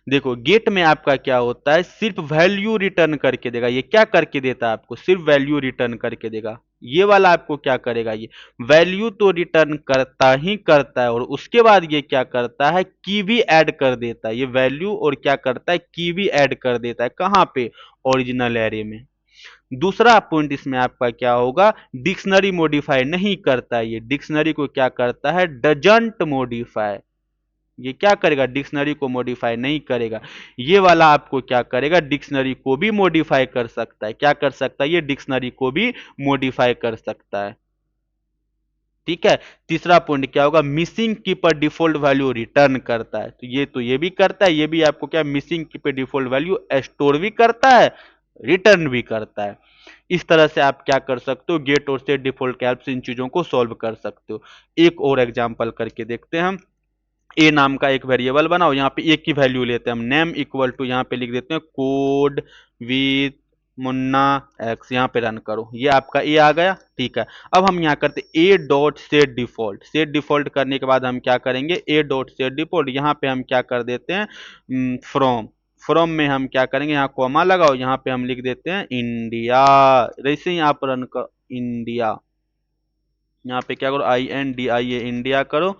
देखो गेट में आपका क्या होता है, सिर्फ वैल्यू रिटर्न करके देगा। ये क्या करके देता है आपको, सिर्फ वैल्यू रिटर्न करके देगा। ये वाला आपको क्या करेगा, ये वैल्यू तो रिटर्न करता ही करता है, और उसके बाद ये क्या करता है, की भी ऐड कर देता है। ये वैल्यू और क्या करता है, की भी ऐड कर देता है। कहाँ पे, ओरिजिनल एरे में। दूसरा पॉइंट इसमें आपका क्या होगा, डिक्शनरी मॉडिफाई नहीं करता है। ये डिक्शनरी को क्या करता है, डजंट मॉडिफाई। ये क्या करेगा, डिक्शनरी को मॉडिफाई नहीं करेगा। ये वाला आपको क्या करेगा, डिक्शनरी को भी मॉडिफाई कर सकता है। क्या कर सकता है, ये डिक्शनरी को भी मॉडिफाई कर सकता है। ठीक है। तीसरा पॉइंट क्या होगा, मिसिंग की पर डिफॉल्ट वैल्यू रिटर्न करता है। तो ये भी करता है, ये भी आपको क्या, मिसिंग की पर डिफॉल्ट वैल्यू स्टोर भी करता है, रिटर्न भी करता है। इस तरह से आप क्या कर सकते हो, गेट और सेट डिफॉल्ट के हेल्प से इन चीजों को सॉल्व कर सकते हो। एक और एग्जांपल करके देखते हैं हम। ए नाम का एक वेरिएबल बनाओ, यहाँ पे एक की वैल्यू लेते हैं हम, नेम इक्वल टू यहाँ पे लिख देते हैं कोड विथ मुन्ना एक्स। यहाँ पे रन करो, ये आपका ए आ गया। ठीक है। अब हम यहाँ करते ए dot set default. Set default करने के बाद हम क्या करेंगे, ए डॉट सेट डिफॉल्ट, यहाँ पे हम क्या कर देते हैं, फ्रॉम। फ्रॉम में हम क्या करेंगे, यहाँ कॉमा लगाओ, यहाँ पे हम लिख देते हैं इंडिया। जैसे ही आप रन कर इंडिया, यहाँ पे क्या करो, INDIA इंडिया करो।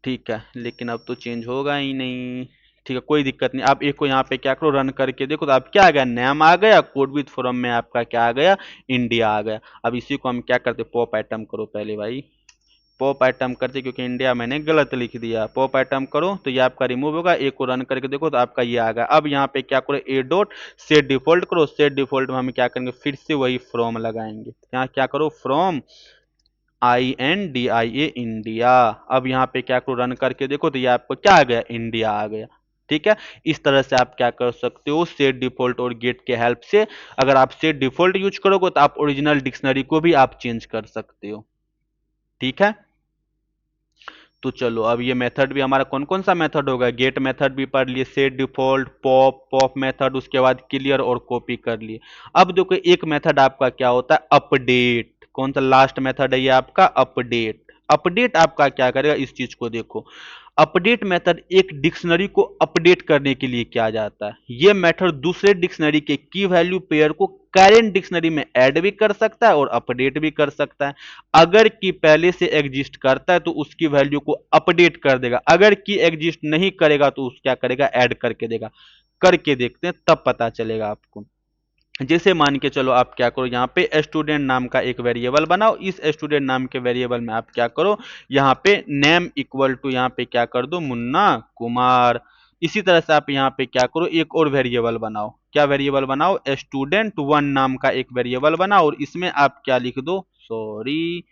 ठीक है, लेकिन अब तो चेंज होगा ही नहीं। ठीक है, कोई दिक्कत नहीं। आप एक को यहाँ पे क्या करो, रन करके देखो, तो आप क्या आ गया, नेम आ गया, कोड विथ फ्रॉम में आपका क्या आ गया, इंडिया आ गया। अब इसी को हम क्या करते, पॉप आइटम करो पहले भाई। पॉप आइटम करते, क्योंकि इंडिया मैंने गलत लिख दिया। पॉप आइटम करो तो ये आपका रिमूव होगा। एक को रन करके देखो तो आपका ये आ गया। अब यहाँ पे क्या करो, ए डॉट सेट डिफॉल्ट करो। सेट डिफॉल्ट में हम क्या करेंगे, फिर से वही फ्रॉम लगाएंगे। यहाँ क्या करो, फ्रॉम INDIA इंडिया। अब यहाँ पे क्या करो, रन करके देखो तो ये आपको क्या आ गया, इंडिया आ गया। ठीक है। इस तरह से आप क्या कर सकते हो, सेट डिफॉल्ट और गेट के हेल्प से। अगर आप सेट डिफॉल्ट यूज करोगे तो आप ओरिजिनल डिक्शनरी को भी आप चेंज कर सकते हो। ठीक है। तो चलो, अब ये मेथड भी हमारा कौन कौन सा मेथड होगा, गेट मेथड भी पढ़ लिए, set default, pop, pop method, उसके बाद क्लियर और कॉपी कर लिए। अब देखो एक मेथड आपका क्या होता है, अपडेट। कौन सा लास्ट मेथड है ये आपका, अपडेट। अपडेट आपका क्या करेगा, इस चीज को देखो। अपडेट मेथड एक डिक्शनरी को अपडेट करने के लिए किया जाता है। यह मेथड दूसरे डिक्शनरी के की वैल्यू पेयर को करेंट डिक्शनरी में ऐड भी कर सकता है और अपडेट भी कर सकता है। अगर की पहले से एग्जिस्ट करता है तो उसकी वैल्यू को अपडेट कर देगा, अगर की एग्जिस्ट नहीं करेगा तो उस क्या करेगा, ऐड करके देगा। करके देखते हैं तब पता चलेगा आपको। जैसे मान के चलो, आप क्या करो, यहाँ पे स्टूडेंट नाम का एक वेरिएबल बनाओ। इस स्टूडेंट नाम के वेरिएबल में आप क्या करो, यहाँ पे नेम इक्वल टू यहाँ पे क्या कर दो, मुन्ना कुमार। इसी तरह से आप यहाँ पे क्या करो, एक और वेरिएबल बनाओ। क्या वेरिएबल बनाओ, स्टूडेंट वन नाम का एक वेरिएबल बनाओ, और इसमें आप क्या लिख दो, सॉरी,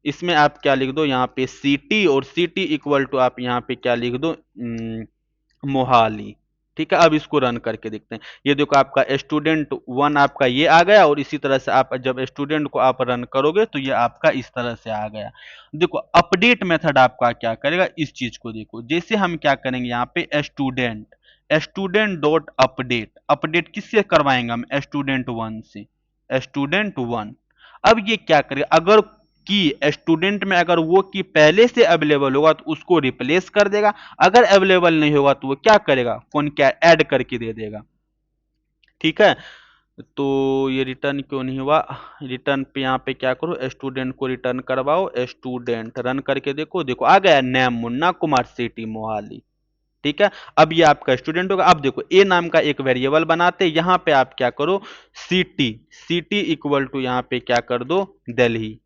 इसमें आप क्या लिख दो, यहाँ पे सिटी, और सिटी इक्वल टू आप यहाँ पे क्या लिख दो, मोहाली। ठीक है। अब इसको रन करके देखते हैं। ये देखो आपका स्टूडेंट वन आपका ये आ गया, और इसी तरह से आप जब स्टूडेंट को आप रन करोगे तो ये आपका इस तरह से आ गया। देखो अपडेट मेथड आपका क्या करेगा, इस चीज को देखो। जैसे हम क्या करेंगे, यहाँ पे student, student dot update, update किससे करवाएंगे हम, स्टूडेंट वन से, स्टूडेंट वन। अब ये क्या करेगा, अगर की स्टूडेंट में अगर वो की पहले से अवेलेबल होगा तो उसको रिप्लेस कर देगा, अगर अवेलेबल नहीं होगा तो वो क्या करेगा, कौन क्या ऐड करके दे देगा। ठीक है। तो ये रिटर्न क्यों नहीं हुआ, रिटर्न पे यहाँ पे क्या करो, स्टूडेंट को रिटर्न करवाओ। स्टूडेंट रन करके देखो, देखो आ गया, नेम मुन्ना कुमार, सिटी मोहाली। ठीक है। अब ये आपका स्टूडेंट होगा। अब देखो ए नाम का एक वेरिएबल बनाते, यहां पे आप क्या करो, सिटी, सिटी इक्वल टू यहाँ पे क्या कर दो, दिल्ली।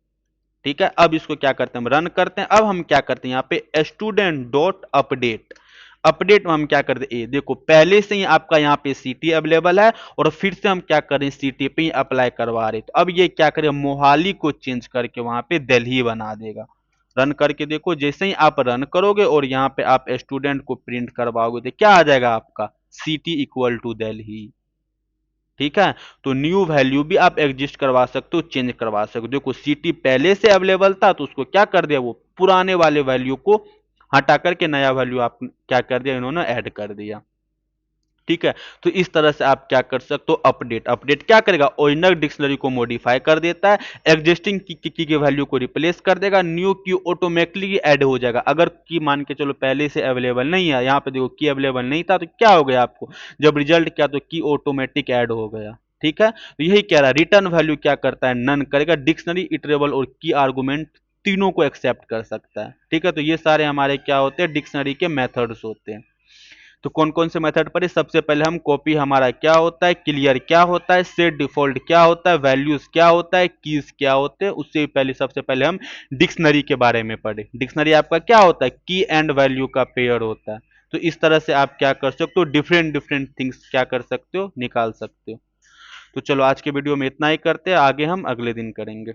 ठीक है। अब इसको क्या करते हैं, हम रन करते हैं। अब हम क्या करते हैं, यहाँ पे स्टूडेंट डॉट अपडेट, अपडेट में हम क्या करते हैं, देखो पहले से ही आपका यहाँ पे सिटी अवेलेबल है, और फिर से हम क्या करें, सिटी पे ही अप्लाई करवा रहे। तो अब ये क्या करें, मोहाली को चेंज करके वहां पे दिल्ली बना देगा। रन करके देखो, जैसे ही आप रन करोगे और यहाँ पे आप स्टूडेंट को प्रिंट करवाओगे तो क्या आ जाएगा आपका, सिटी इक्वल टू दिल्ली। ठीक है। तो न्यू वैल्यू भी आप एग्जिस्ट करवा सकते हो, चेंज करवा सकते हो। देखो सिटी पहले से अवेलेबल था तो उसको क्या कर दिया, वो पुराने वाले वैल्यू को हटा करके नया वैल्यू आप क्या कर दिया, इन्होंने ऐड कर दिया। ठीक है। तो इस तरह से आप क्या कर सकते हो, अपडेट। अपडेट क्या करेगा, ओरिजिनल डिक्शनरी को मॉडिफाई कर देता है, एग्जिस्टिंग की के वैल्यू को रिप्लेस कर देगा, न्यू की ऑटोमेटिकली ऐड हो जाएगा। अगर की मान के चलो पहले से अवेलेबल नहीं है, यहाँ पे देखो की अवेलेबल नहीं था, तो क्या हो गया आपको, जब रिजल्ट क्या तो की ऑटोमेटिक ऐड हो गया। ठीक है, तो यही कह रहा है, रिटर्न वैल्यू क्या करता है, नन करेगा, डिक्शनरी इटरेबल और की आर्गुमेंट तीनों को एक्सेप्ट कर सकता है। ठीक है, तो ये सारे हमारे क्या होते हैं, डिक्शनरी के मेथड्स होते हैं। तो कौन कौन से मेथड पर है, सबसे पहले हम कॉपी हमारा क्या होता है, क्लियर क्या होता है, सेट डिफॉल्ट क्या होता है, वैल्यूज क्या होता है, कीज क्या होते हैं, उससे पहले सबसे पहले हम डिक्शनरी के बारे में पढ़े। डिक्शनरी आपका क्या होता है, की एंड वैल्यू का पेयर होता है। तो इस तरह से आप क्या कर सकते हो, डिफरेंट डिफरेंट थिंग्स क्या कर सकते हो, निकाल सकते हो। तो चलो आज के वीडियो में इतना ही करते हैं, आगे हम अगले दिन करेंगे।